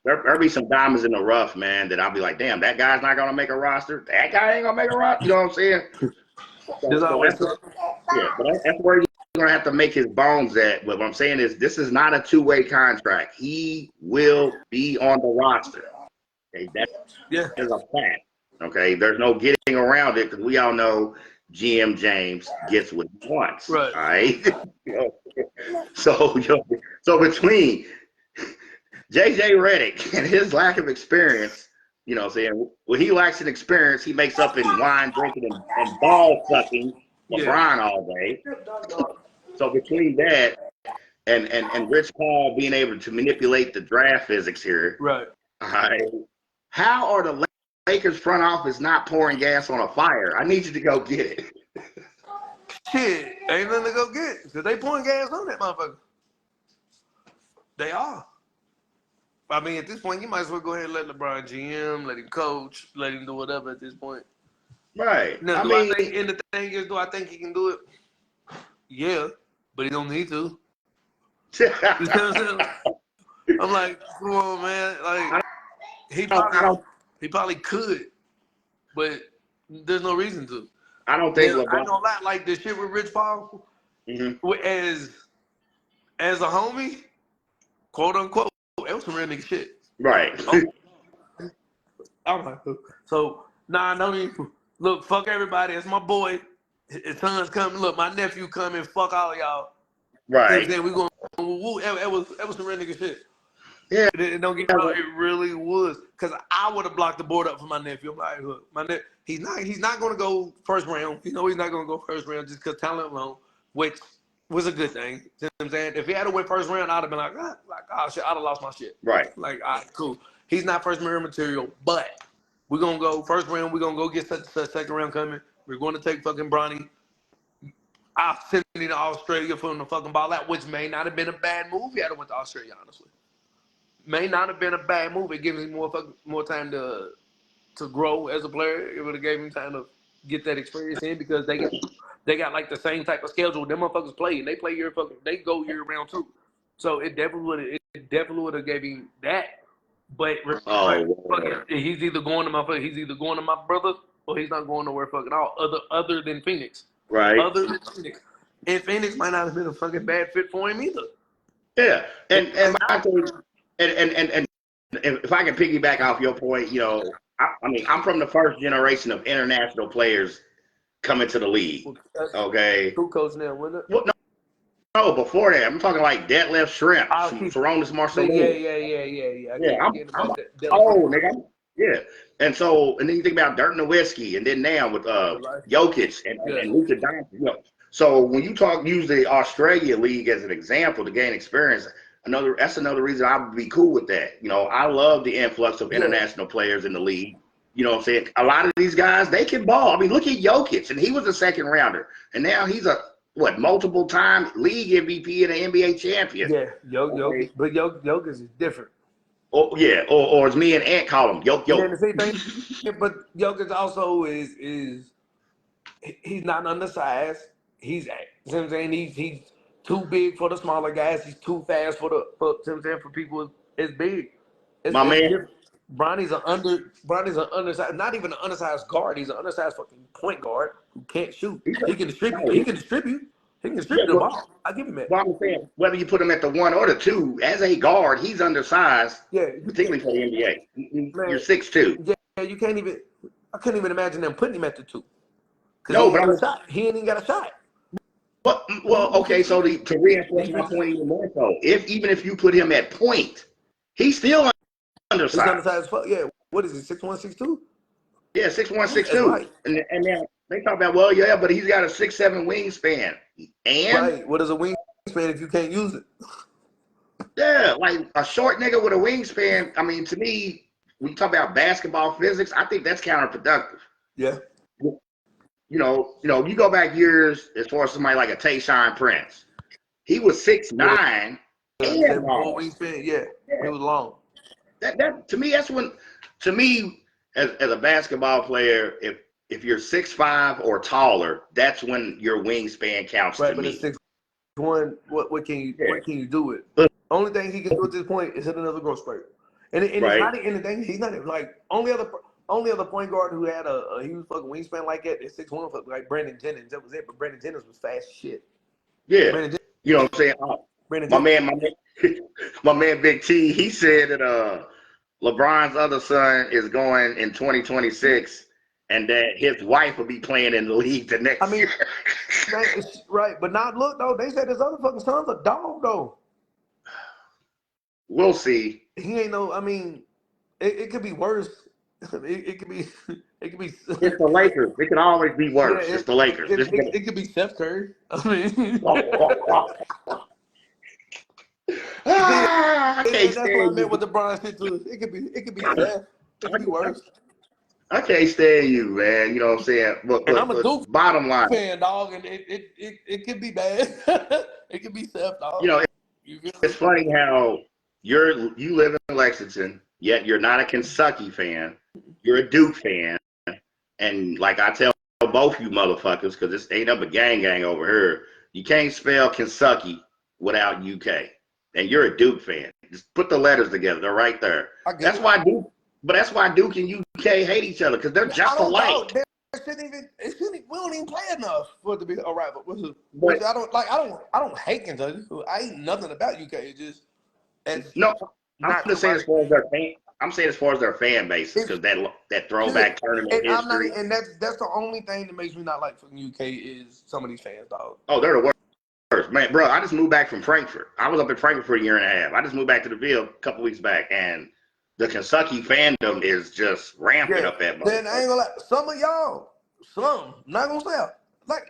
There'll be some diamonds in the rough, man, that I'll be like, damn, that guy's not gonna make a roster. That guy ain't gonna make a roster. You know what I'm saying? But that's where he's gonna have to make his bones at. But what I'm saying is, this is not a two-way contract. He will be on the roster. Okay, that is a fact. Okay, there's no getting around it because we all know GM James gets what he wants. Right. All right. So between JJ Redick and his lack of experience You know what I'm saying? What he lacks in experience, he makes up in wine drinking and ball sucking LeBron all day. So between that and Rich Paul being able to manipulate the draft physics here, Right. all right, how are the Lakers front office not pouring gas on a fire? I need you to go get it. Shit, ain't nothing to go get. Because they pouring gas on that motherfucker. They are. I mean, at this point, you might as well go ahead and let LeBron GM, let him coach, let him do whatever at this point. Right. Now, I mean, and the thing is, do I think he can do it? Yeah, but he don't need to. You know what I'm saying? I'm like, come on, man. Like, he probably could, but there's no reason to. I don't think Now, I LeBron. ain't gonna lie, like this shit with Rich Paul, as a homie, quote unquote, it was some real nigga shit. Right. Oh, I'm like, so nah, no need. Look, fuck everybody. It's my boy. His son's coming. Look, my nephew coming. Fuck all y'all. Right. Then we going. Woo. It was some real nigga shit. Yeah. It don't get me wrong. It really was. Cause I would have blocked the board up for my nephew. I'm like, look, he's not gonna go first round. You know he's not gonna go first round just cause talent alone, which was a good thing. You know what I'm saying? If he had to win first round, I'd have been like, oh shit, I'd have lost my shit. Right. Like, all right, cool. He's not first round material, but we're gonna go first round. We're gonna go get such second round coming. We're going to take fucking Bronny. I'll send him to Australia for him to fucking ball out, which may not have been a bad move. He had to went to Australia, honestly. May not have been a bad move. It gives him more time to grow as a player. It would have gave him time to get that experience in because they got like the same type of schedule. Them motherfuckers play and they go year round too. So it definitely would have gave him that. But he's either going to my brother or he's not going nowhere fucking all other than Phoenix. Right. Other than Phoenix. And Phoenix might not have been a fucking bad fit for him either. Yeah. And if I can piggyback off your point, you know, I mean, I'm from the first generation of international players coming to the league. Okay. Who coach now, wasn't it? Well, no, before that, I'm talking like Detlef Shrimp, Saronis Marcelino. Yeah. I'm old, nigga. Yeah. And then you think about Dirk Nowitzki, and then now with Jokic and Luka Doncic. You know, so when you use the Australia League as an example to gain experience, that's another reason I would be cool with that. You know, I love the influx of international players in the league. You know what I'm saying? A lot of these guys, they can ball. I mean, look at Jokic, and he was a second rounder, and now he's a multiple time league MVP and an NBA champion. Yeah, Jokic, but Jokic is different. Oh yeah, or as me and Ant call him, Yo. Yeah, the same thing. But Jokic also is he's not undersized. You know what I'm saying? He's too big for the smaller guys. He's too fast for for people as big. My man. Bronny's an undersized, not even an undersized guard. He's an undersized fucking point guard who can't shoot. He can distribute. He can distribute the ball. I give him that. Well, I'm saying whether you put him at the 1 or the 2, as a guard, he's undersized. Yeah, particularly for the NBA. You're 6'2". Yeah, you can't even. I couldn't even imagine them putting him at the 2. No, but he ain't even got a shot. Well, okay. So to reinforce my point even more, so even if you put him at point, he's still undersized. He's undersized. Yeah. What is he? 6'1", 6'2"? Yeah, 6'1", 6'2". Right. And now they talk about, well, yeah, but he's got a 6'7" wingspan. And right. What is a wingspan if you can't use it? Yeah, like a short nigga with a wingspan. I mean, to me, when you talk about basketball physics, I think that's counterproductive. Yeah. You know, you go back years as far as somebody like a Tayshaun Prince. He was 6'9" and long. Wingspan, yeah, he was long. That to me, that's when, to me, as a basketball player, if you're 6'5" or taller, that's when your wingspan counts to me. Right, but 6'1", what can you do with it? Only thing he can do at this point is hit another growth spurt. And he's not like only other point guard who had a huge fucking wingspan like that is 6'1", like Brandon Jennings. That was it. But Brandon Jennings was fast as shit. Yeah, you know what I'm saying? My man Big T, he said that LeBron's other son is going in 2026, and that his wife will be playing in the league the next year. Right, but not look though. They said his other fucking son's a dog though. We'll see. He ain't no. I mean, it could be worse. It could be. It could be. It's the Lakers. It can always be Yeah, worse. It's the Lakers. it could be Steph Curry. I mean, I can't that's what I stand meant with you. the Bron shit too. It could be Steph. It could be worse. I can't stand you, man. You know what I'm saying? And I'm a But Duke bottom line, fan, dog, and it could be bad. It could be Steph, you dog. know, You feel it's me? funny how you live in Lexington, yet you're not a Kentucky fan. You're a Duke fan, and like I tell both you motherfuckers, because this ain't up a gang over here. You can't spell Kentucky without UK, and you're a Duke fan. Just put the letters together. They're right there. I get That's it. why Duke, but that's why Duke and UK hate each other because they're I just don't know. alike. We don't even play enough for it to be a rival. Which But I don't like. I don't hate Kentucky. I ain't nothing about UK. It's just it's no, I'm not just saying as somebody. far as their fan. I'm saying as far as their fan bases It's because that shit. throwback tournament And I'm not. history. And that's the only thing that makes me not like fucking UK is some of these fans, dog. Oh, they're the worst, man, bro. I just moved back from Frankfurt. I was up in Frankfurt for a year and a half. I just moved back to the Ville a couple weeks back, and the Kentucky fandom is just rampant Yeah. up that Then I motherfucker. ain't gonna lie. Some of y'all, not gonna say like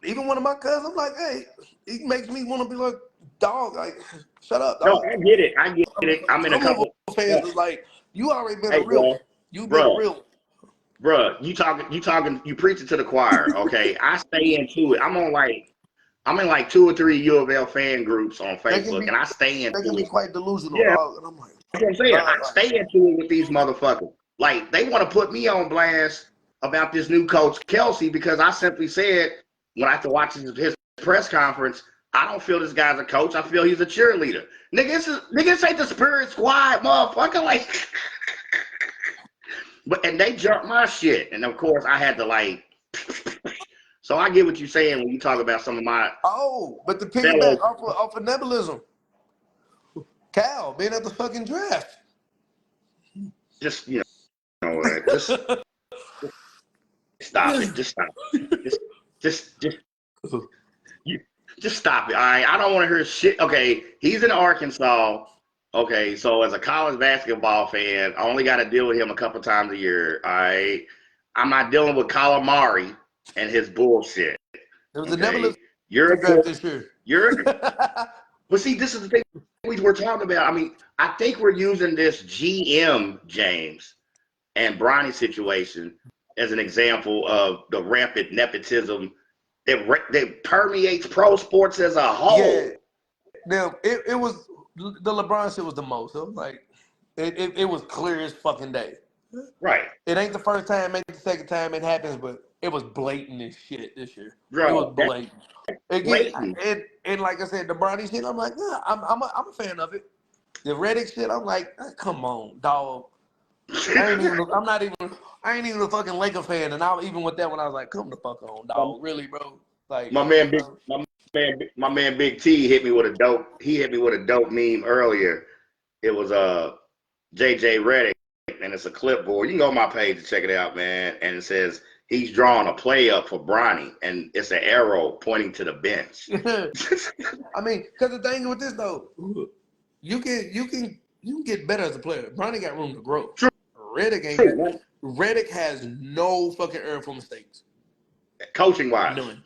even one of my cousins, I'm like, hey, it makes me want to be like, dog, like, shut up, No, dog. I get it. I get it. I'm in a Some Louisville couple. fans is like, you already been a Hey, real one. bro, You been a bro, real one. bro. You preaching to the choir. Okay, I stay into it. I'm in like 2 or 3 U of L fan groups on They can Facebook, be and I stay they can into be it. quite delusional, Yeah, dog. And I'm like, that's what I'm saying. I like, stay into it with these motherfuckers. Like they want to put me on blast about this new coach Kelsey because I simply said when I have to watch his press conference, I don't feel this guy's a coach. I feel he's a cheerleader. Niggas ain't the spirit squad, motherfucker. Like, but and they jumped my shit, and of course I had to like. So I get what you're saying when you talk about some of my oh, but the piggyback fellow. off of nebulism, Cal being at the fucking draft. Just just stop it. Just stop it. Just you just stop it. All right. I don't want to hear shit. Okay, he's in Arkansas. Okay, so as a college basketball fan, I only got to deal with him a couple times a year. All right. I'm not dealing with calamari and his bullshit. There was a Okay. nebulism You're draft this year. but see, this is the thing we were talking about. I mean, I think we're using this GM James and Bronny situation as an example of the rampant nepotism that permeates pro sports as a Yeah. whole. Now it was the LeBron shit was the most. It was like it was clear as fucking day. Right. It ain't the first time, ain't the second time it happens, but it was blatant as shit this year. It was Bro, that's blatant. Again, blatant. and like I said, the Bronny shit, I'm like, nah, I'm a fan of it. The Reddick shit, I'm like, come on, dog. I ain't even a fucking Laker fan, and I was even with that when I was like, come the fuck on, dog. Really, bro. Like, my man Big my man Big T hit me with a dope meme earlier. It was JJ Redick and it's a clipboard. You can go on my page to check it out, man. And it says he's drawing a play up for Bronny and it's an arrow pointing to the bench. I mean, because the thing with this though, you can get better as a player. Bronny got room to grow. True. Reddick ain't got. Reddick has no fucking earn for mistakes. Coaching wise. None.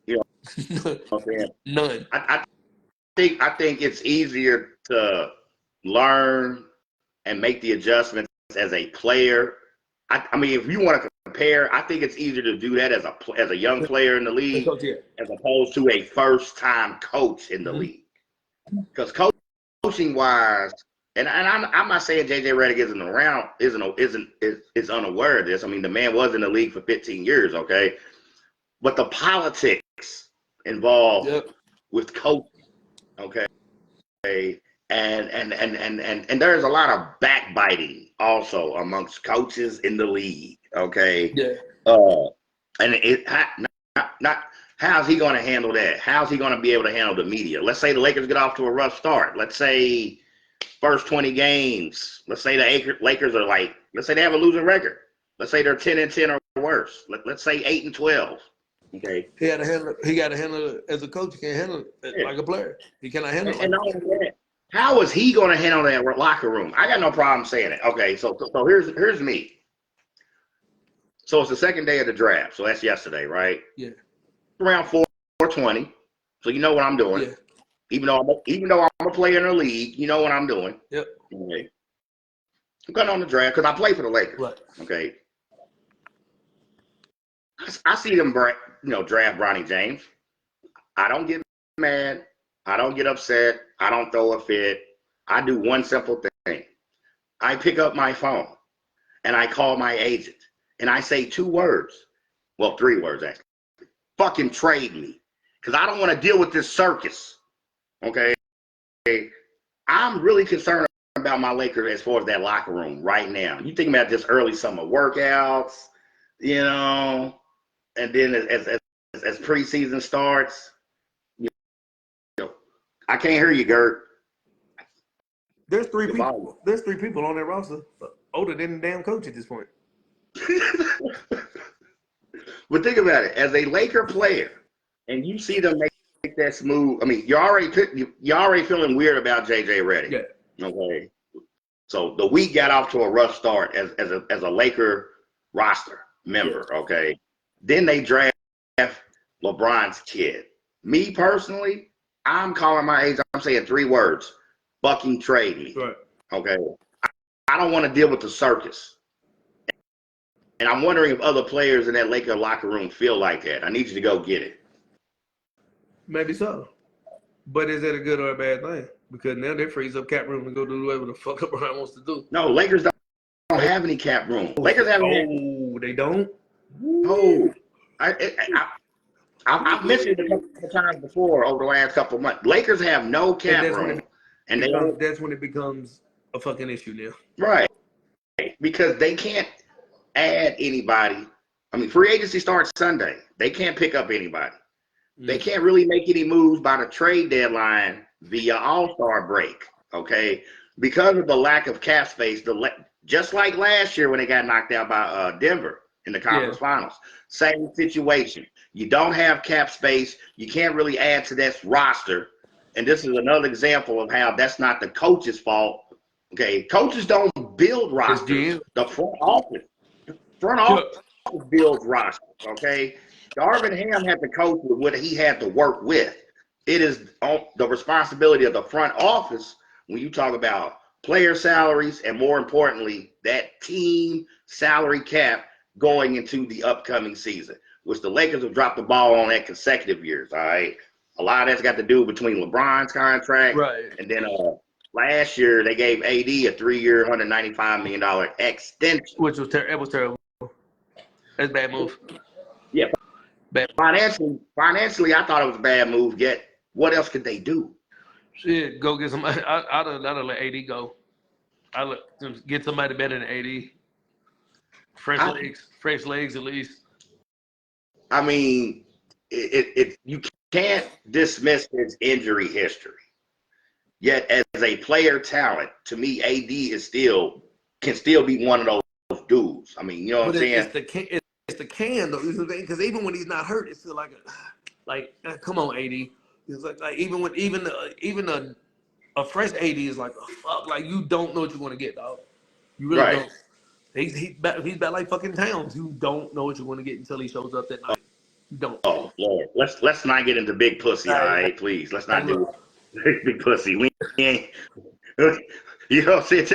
You know what I'm saying? None. I think it's easier to learn and make the adjustments as a player. I mean, if you want to compare, I think it's easier to do that as a young player in the league as opposed to a first-time coach in the league. Because coaching wise, and I'm not saying JJ Redick is unaware of this. I mean, the man was in the league for 15 years, okay? But the politics involved with coaching, okay? And there's a lot of backbiting also amongst coaches in the league, okay? Yeah. And not how's he going to handle that? How's he going to be able to handle the media? Let's say the Lakers get off to a rough start. Let's say first 20 games. Let's say the Lakers are let's say they have a losing record. Let's say they're 10-10 or worse. Let's say 8-12. Okay. He got to handle it as a coach. He can't handle it like a player. He cannot handle it. And not only that, How is he going to handle that locker room? I got no problem saying it. Okay, so here's me. So it's the second day of the draft. So that's yesterday, right? Yeah. Around 4:20. So you know what I'm doing. Yeah. Even though I'm a player in the league, you know what I'm doing. Yep. Okay. I'm going on the draft because I play for the Lakers. Right. Okay. I see them, draft Bronny James. I don't get mad. I don't get upset. I don't throw a fit. I do one simple thing. I pick up my phone and I call my agent and I say 2 words. Well, 3 words actually. Fucking trade me. Because I don't want to deal with this circus. Okay. I'm really concerned about my Lakers as far as that locker room right now. You think about just early summer workouts, and then as preseason starts, I can't hear you, Gert. There's 3 people. There's 3 people on that roster older than the damn coach at this point. But think about it. As a Laker player, and you see them make that smooth. I mean, you're already feeling weird about JJ Redick. Yeah. Okay. So the week got off to a rough start as a Laker roster member. Yeah. Okay. Then they draft LeBron's kid. Me personally, I'm calling my agent. I'm saying 3 words: fucking trade me. Right. Okay. I don't want to deal with the circus. And I'm wondering if other players in that Laker locker room feel like that. I need you to go get it. Maybe so. But is that a good or a bad thing? Because now they freeze up cap room to go do whatever the fuck LeBron wants to do. No, Lakers don't have any cap room. Lakers have they don't? No. I've mentioned it a couple of times before over the last couple of months. Lakers have no cap room. That's when it becomes a fucking issue now. Right. Because they can't add anybody. I mean, free agency starts Sunday. They can't pick up anybody. They can't really make any moves by the trade deadline via All-Star break, okay? Because of the lack of cap space, just like last year when they got knocked out by Denver in the conference finals. Same situation. You don't have cap space. You can't really add to this roster. And this is another example of how that's not the coach's fault. Okay, coaches don't build rosters. The front office builds rosters, okay? Darvin Ham had to coach with what he had to work with. It is the responsibility of the front office when you talk about player salaries and, more importantly, that team salary cap going into the upcoming season, which the Lakers have dropped the ball on that consecutive years, all right? A lot of that's got to do between LeBron's contract. Right. And then last year they gave AD a 3-year, $195 million extension. Which was terrible. That's a bad move. Yeah. Bad. Financially, I thought it was a bad move, yet what else could they do? Shit, go get somebody. I'd let AD go. I'd get somebody better than AD. Fresh legs at least. I mean, you can't dismiss his injury history. Yet, as a player talent, to me, AD can still be one of those dudes. I mean, you know what I'm saying? It's the can though, because even when he's not hurt, it's still come on, AD. It's like even a fresh AD is like, oh, fuck, like you don't know what you're gonna get, dog. You really don't. He's bad like fucking Towns. You don't know what you're gonna get until he shows up that night. You don't. Oh Lord, let's not get into big pussy, all right, please. Let's not do big pussy. We ain't. You know what I'm saying?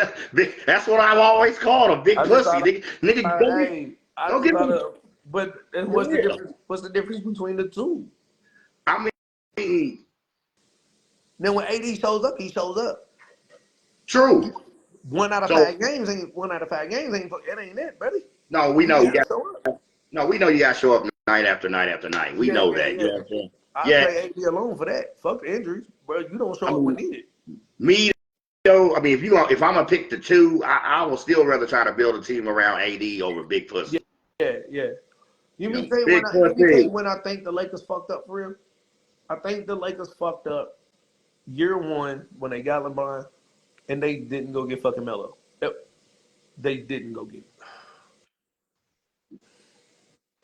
That's what I've always called a big pussy. Nigga, don't get me. But what's the difference? What's the difference between the two? I mean, then when AD shows up, he shows up. True. 1 out of 5 games ain't. It ain't it, buddy. No, we know you got. No, we know you got to show up night after night after night. We know that. You know what I'm saying? I play AD alone for that. Fuck the injuries, bro. You don't show up when needed. Me. I mean, if I'm gonna pick the two, I will still rather try to build a team around AD over Big Pussy. Yeah. You mean when I think the Lakers fucked up for real? I think the Lakers fucked up year 1 when they got LeBron, and they didn't go get fucking Melo. They didn't go get it.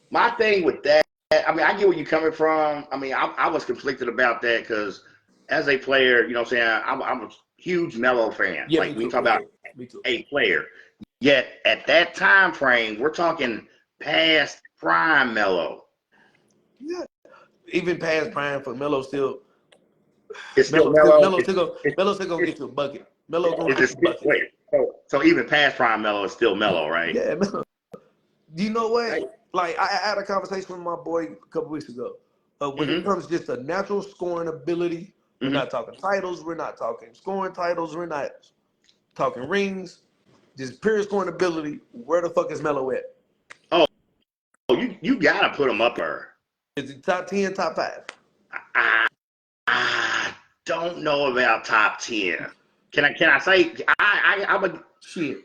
My thing with that, I mean, I get where you're coming from. I mean, I was conflicted about that because as a player, you know what I'm saying, I'm a huge Melo fan. Yeah, like me we too. talk about Me too. a player. Yet at that time frame, we're talking past prime Melo. Yeah, even past prime for Melo still. It's still Melo Melo. still gonna get you a bucket. Melo gonna Is get it you a still, bucket. wait, so even past prime Melo is still Melo, right? Yeah, Melo. You know what? Right. Like I had a conversation with my boy a couple weeks ago. When it Mm-hmm. comes just to natural scoring ability, we're Mm-hmm. not talking titles. We're not talking scoring titles. We're not talking rings. Just pure scoring ability. Where the fuck is Melo at? Oh, you gotta put him up there. Is he top 10, top 5? I don't know about top 10. Can I say I'm a Shit.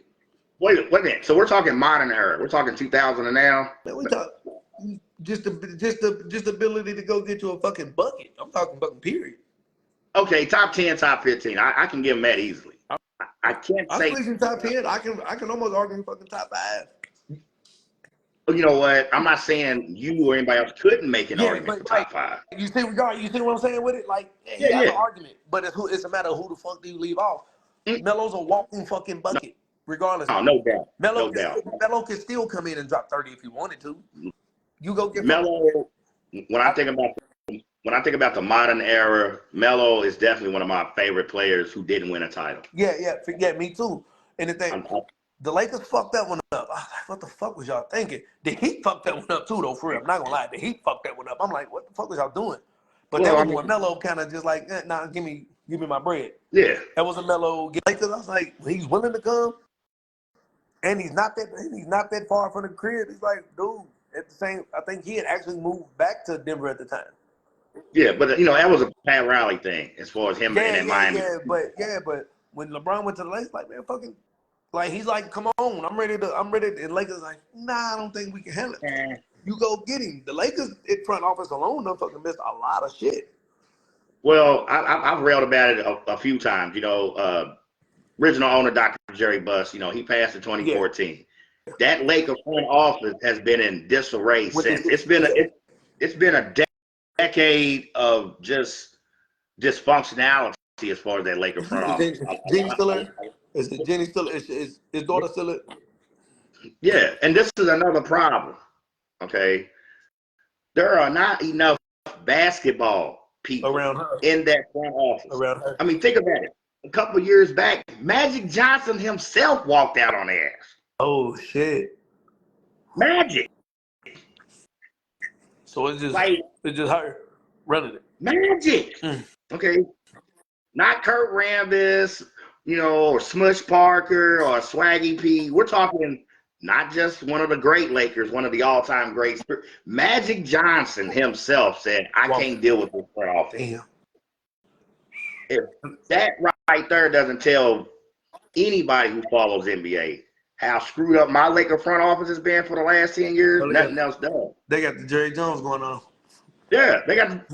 wait a minute. So we're talking modern era. We're talking 2000 and now. Man, we talk just the ability to go get you a fucking bucket. I'm talking fucking period. Okay, top 10, top 15. I can give them that easily. I can't I say. squeeze in top 10. I can almost argue fucking top 5. You know what? I'm not saying you or anybody else couldn't make an Yeah, argument but for like top 5. you see what I'm saying with it? Like yeah, he Yeah, has an yeah. argument, but it's a matter of who the fuck do you leave off. Melo's a walking fucking bucket, regardless. No, no doubt. Melo No doubt. Melo can still come in and drop 30 if he wanted to. You go get Melo, when I think about the modern era, Melo is definitely one of my favorite players who didn't win a title. yeah, me too. And the thing, the Lakers fucked that one up. I was like, what the fuck was y'all thinking? The Heat fucked that one up too, though. For real, I'm not gonna lie. The Heat fucked that one up. I'm like, what the fuck was y'all doing? But that Well, I was mean, when Melo kind of just like, nah, give me my bread. yeah. That was a Melo. Lakers. I was like, he's willing to come, and he's not that far from the crib. He's like, dude. At the same, I think he had actually moved back to Denver at the time. Yeah, but that was a Pat Riley thing as far as him and Miami. But when LeBron went to the Lakers, like man, fucking, like he's like, come on, I'm ready. And Lakers like, nah, I don't think we can handle it. You go get him. The Lakers in front office alone done fucking missed a lot of shit. Well, I've railed about it a few times. Original owner Dr. Jerry Buss, he passed in 2014. Yeah. That Laker front office has been in disarray since. It's been a decade of just dysfunctionality as far as that Laker front office. Jenny still there? Is Jenny still? Is his daughter still there? Yeah, and this is another problem. Okay, there are not enough basketball people around her in that front office. Around her. I mean, think about it. A couple of years back, Magic Johnson himself walked out on their ass. Oh shit! Magic. So it's just her running it. Magic. Okay. Not Kurt Rambis, or Smush Parker or Swaggy P. We're talking not just one of the great Lakers, one of the all-time greats. Magic Johnson himself said, I can't deal with this front office. Damn. If that right there doesn't tell anybody who follows NBA how screwed up my Laker front office has been for the last 10 years, nothing else does. They got the Jerry Jones going on. Yeah, they got.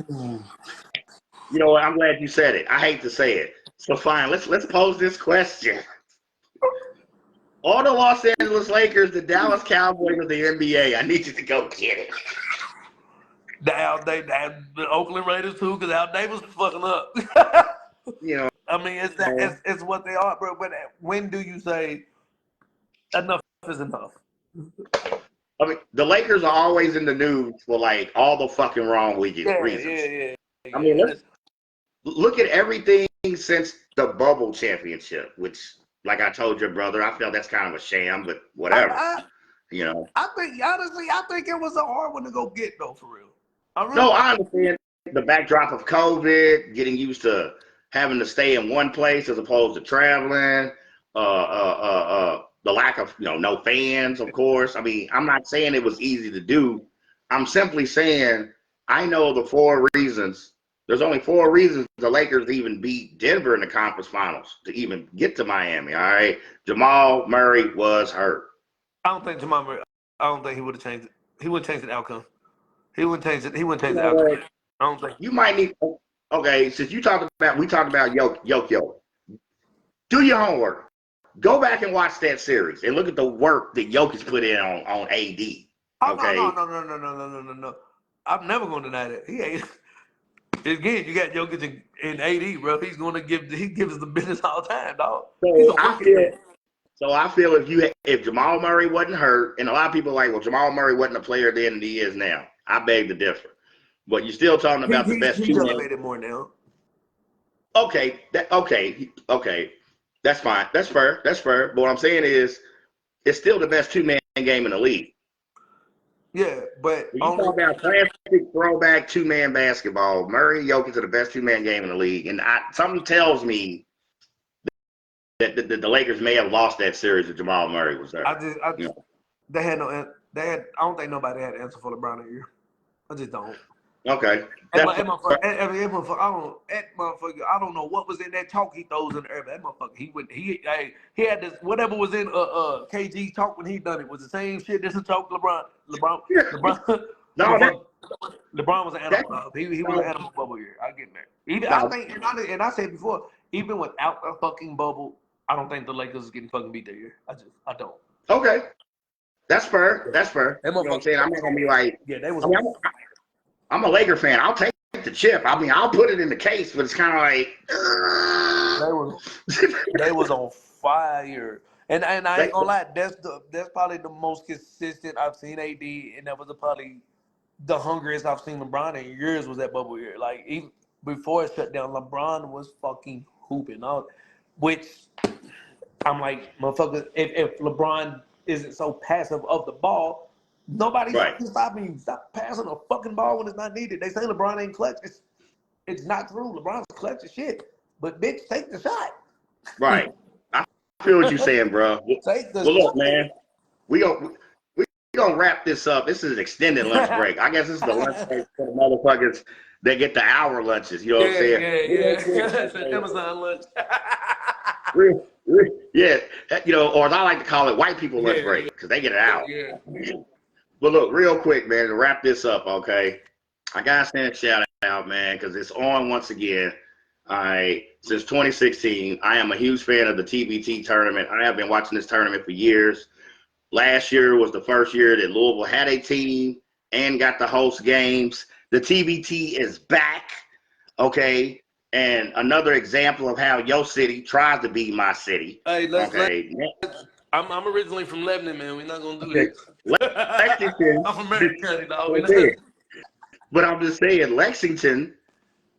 You know what? I'm glad you said it. I hate to say it. So fine, let's pose this question. All the Los Angeles Lakers, the Dallas Cowboys of the NBA, I need you to go get it. The Oakland Raiders too, because Al Davis was fucking up. I mean, it's what they are, bro. But when do you say enough is enough? I mean, the Lakers are always in the news for like all the fucking wrong reasons. Yeah. I mean, let's look at everything since the bubble championship, which, like I told your brother, I felt that's kind of a sham, but whatever. I think honestly, it was a hard one to go get though, for real. I understand the backdrop of COVID, getting used to having to stay in one place as opposed to traveling. The lack of no fans, of course. I mean, I'm not saying it was easy to do. I'm simply saying I know the 4 reasons. There's only 4 reasons the Lakers even beat Denver in the conference finals to even get to Miami. All right, Jamal Murray was hurt. I don't think Jamal Murray. I don't think he would have changed it. He wouldn't change the outcome. He wouldn't change it. He wouldn't change the outcome. I don't think. You might need. Okay, since we talked about Yo. Do your homework. Go back and watch that series and look at the work that Jokic put in on AD. Oh, okay. No. I'm never going to deny that. He ain't. Again, you got Jokic and AD, bro. He gives us the business all the time, dog. So I feel if Jamal Murray wasn't hurt, and a lot of people are like, well, Jamal Murray wasn't a player then than he is now. I beg to differ. But you're still talking about the best he's elevated more now. Okay, that's fine. That's fair. But what I'm saying is, it's still the best 2-man game in the league. Yeah, but when you talk about classic throwback 2-man basketball, Murray and Jokic are the best 2-man game in the league, and something tells me that the Lakers may have lost that series if Jamal Murray was there. They had no. I don't think nobody had an answer for LeBron that year. I just don't. Okay. I don't know what was in that talk he throws in the air. That motherfucker, he had this whatever was in KG talk when he done it was the same shit. This is talk LeBron. No, LeBron was an animal. He was an animal bubble year. I get that. I think, and I said before, even without a fucking bubble, I don't think the Lakers is getting fucking beat that year. I don't. Okay. That's fair. You know what I'm saying? I'm not gonna be like, I'm a Laker fan. I'll take the chip. I mean, I'll put it in the case, but it's kind of like they was on fire. And I ain't gonna lie, that's probably the most consistent I've seen AD, and that was probably the hungriest I've seen LeBron in years was that bubble year. Like even before it shut down, LeBron was fucking hooping out, which I'm like, motherfucker, if LeBron isn't so passive of the ball, nobody's stopping you. Stop passing a fucking ball when it's not needed. They say LeBron ain't clutch. It's not true. LeBron's clutch as shit. But bitch, take the shot. Right. I feel what you're saying, bro. Look, man, we gonna wrap this up. This is an extended lunch break. I guess this is the lunch break for the motherfuckers that get the hour lunches. You know what I'm saying? Yeah. Amazon lunch. Yeah, or as I like to call it, white people lunch break because they get it out. Yeah. But look, real quick, man, to wrap this up, okay? I gotta send a shout out, man, because it's on once again. Since 2016, I am a huge fan of the TBT tournament. I have been watching this tournament for years. Last year was the first year that Louisville had a team and got to host games. The TBT is back, okay? And another example of how your city tries to be my city. Hey, I'm originally from Lebanon, man. We're not gonna do this. Lexington. I'm from American, dog. But I'm just saying, Lexington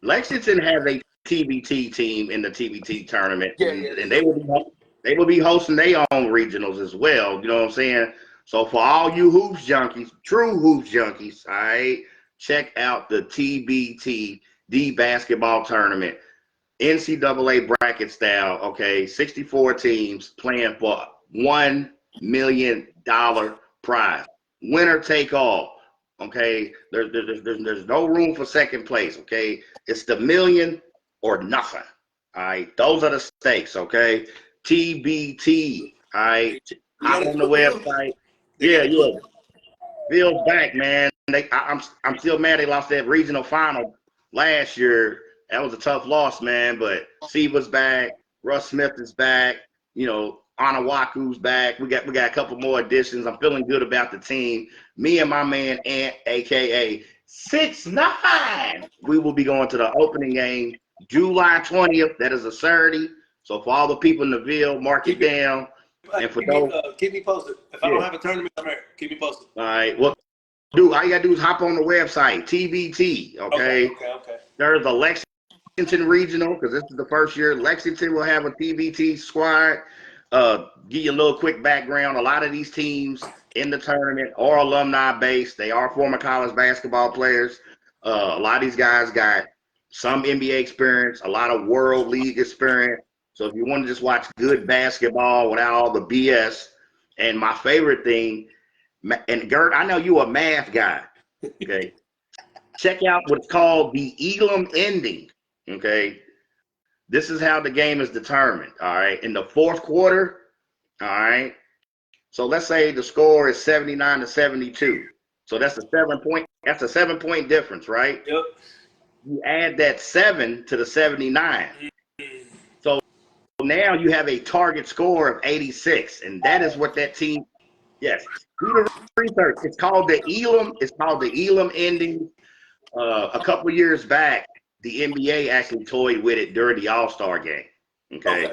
has a TBT team in the TBT tournament, and they will be hosting their own regionals as well. You know what I'm saying? So for all you hoops junkies, true hoops junkies, all right, check out the TBT basketball tournament, NCAA bracket style. Okay, 64 teams playing for $1 million prize, winner take all. Okay, there's no room for second place. Okay, it's the million or nothing. All right, those are the stakes. Okay, TBT. All right, hop on the website. Yeah. Bill's back, man. I'm still mad they lost that regional final last year. That was a tough loss, man. But Seba's back. Russ Smith is back. Anawaku's back. We got a couple more additions. I'm feeling good about the team. Me and my man Ant, aka 6ix9ine, we will be going to the opening game July 20th. That is a Saturday. So for all the people in the Ville, mark it down. And for those, keep me posted. If I don't have a tournament, I'm here. Keep me posted. All right. Well, all you gotta do is hop on the website, TBT. Okay. There's a Lexington regional because this is the first year. Lexington will have a TBT squad. Give you a little quick background. A lot of these teams in the tournament are alumni based. They are former college basketball players. A lot of these guys got some NBA experience, a lot of World League experience. So if you want to just watch good basketball without all the BS, and my favorite thing, and Gert, I know you a math guy, okay? Check out what's called the Elam ending, okay? This is how the game is determined, all right? In the fourth quarter, all right? So let's say the score is 79-72. So that's a 7-point difference, right? Yep. You add that 7 to the 79. So now you have a target score of 86, and that is what that team, yes. Do the research. It's called the Elam ending. A couple years back, the NBA actually toyed with it during the All-Star game. Okay.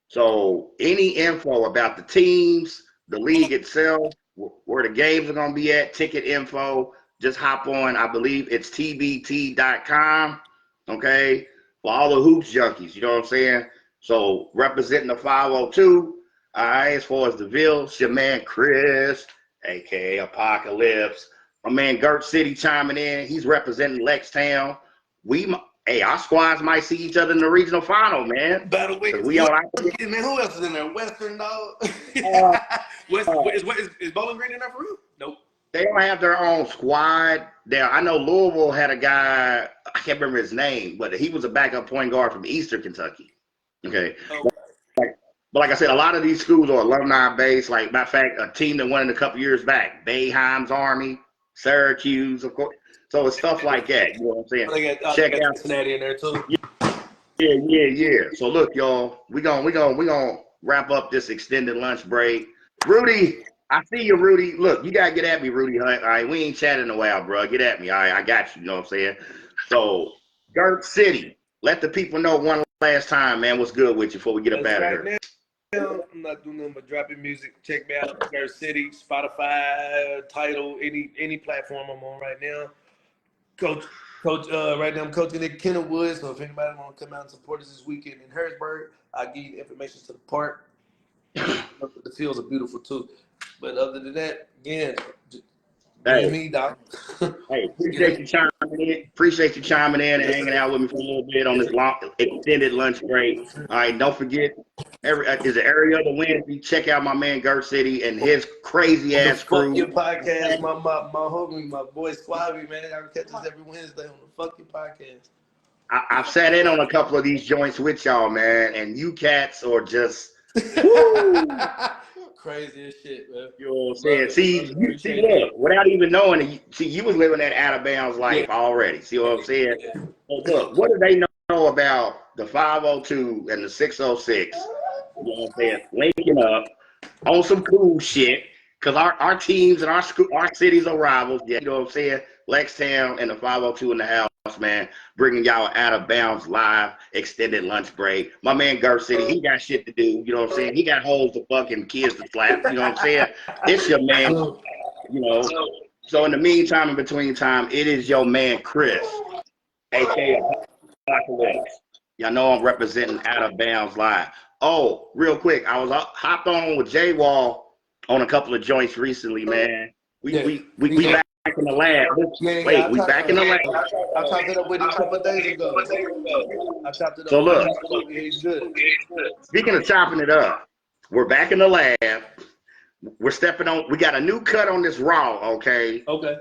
So any info about the teams, the league itself, where the games are gonna be at, ticket info, just hop on. I believe it's tbt.com. Okay, for all the hoops junkies, you know what I'm saying? So representing the 502. All right, as far as the Ville, it's your man Chris, aka Apocalypse. My man Gert City chiming in. He's representing Lextown. Hey, our squads might see each other in the regional final, man. Battle week. We on our Man, who else is in there? Western dog. Is Bowling Green in there for real? Nope. They don't have their own squad. There, I know Louisville had a guy. I can't remember his name, but he was a backup point guard from Eastern Kentucky. Okay. But like I said, a lot of these schools are alumni based. Like, matter of fact, a team that won it a couple years back, Boeheim's Army, Syracuse, of course. So it's stuff like that. You know what I'm saying? Check out Cincinnati in there too. Yeah. So look, y'all, we gonna wrap up this extended lunch break. Rudy, I see you, Rudy. Look, you gotta get at me, Rudy Hunt. All right, we ain't chatting in a while, bro. Get at me. All right, I got you. You know what I'm saying? So, Gert City, let the people know one last time, man, what's good with you before we get up out of here. I'm not doing nothing but dropping music. Check me out, Gert City, Spotify, Tidal, any platform I'm on right now. Coach, right now I'm coaching at Kenilwood, so if anybody want to come out and support us this weekend in Harrisburg, I'll give you the information to the park. The fields are beautiful too. But other than that, again, Hey, me, Doc. Hey, appreciate you chiming in. Appreciate you chiming in and hanging out with me for a little bit on this long extended lunch break. All right, don't forget, is it every other Wednesday? Check out my man Gert City and his crazy ass crew. Fuck Your Podcast, my homie, my boy Squabby, man. I catch us every Wednesday on the Fuck Your Podcast. I've sat in on a couple of these joints with y'all, man, and you cats are just woo. Crazy as shit, man. You know what I'm saying? See, look, without even knowing it, you was living that out of bounds life already. See what I'm saying? Yeah. So look, what do they know about the 502 and the 606? You know what I'm saying? Linking up on some cool shit. Because our teams and our cities are rivals. Yeah, you know what I'm saying? Lextown and the 502 in the house, man. Bringing y'all out of bounds live, extended lunch break. My man Gert City, he got shit to do. You know what I'm saying? He got holes to fucking kids to slap. You know what I'm saying? It's your man, you know. So in the meantime, in between time, it is your man Chris, a.k.a. Apocalypse. Y'all know I'm representing Out of Bounds Live. Oh, real quick, I was hopped on with J-Wall on a couple of joints recently, man. We back in the lab. Wait, we back in the lab. I chopped it up with him a couple of days ago. So look, speaking of chopping it up, we're back in the lab. We're stepping on. We got a new cut on this raw, okay? Okay.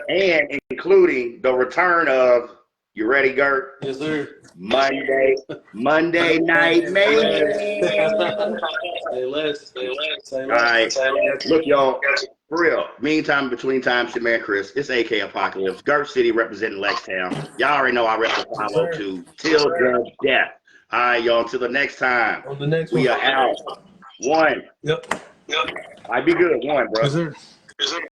And including the return of. You ready, Gert? Yes, sir. Monday night, man. Say less. All right. Look, y'all, for real. Meantime, between times, your man Chris. It's AK Apocalypse. Gert City representing Lextown. Y'all already know I rep the 502. Till the death. All right, y'all. Until the next time. On the next we one. are out. One. Yep. I'd be good. One, bro. Yes, sir.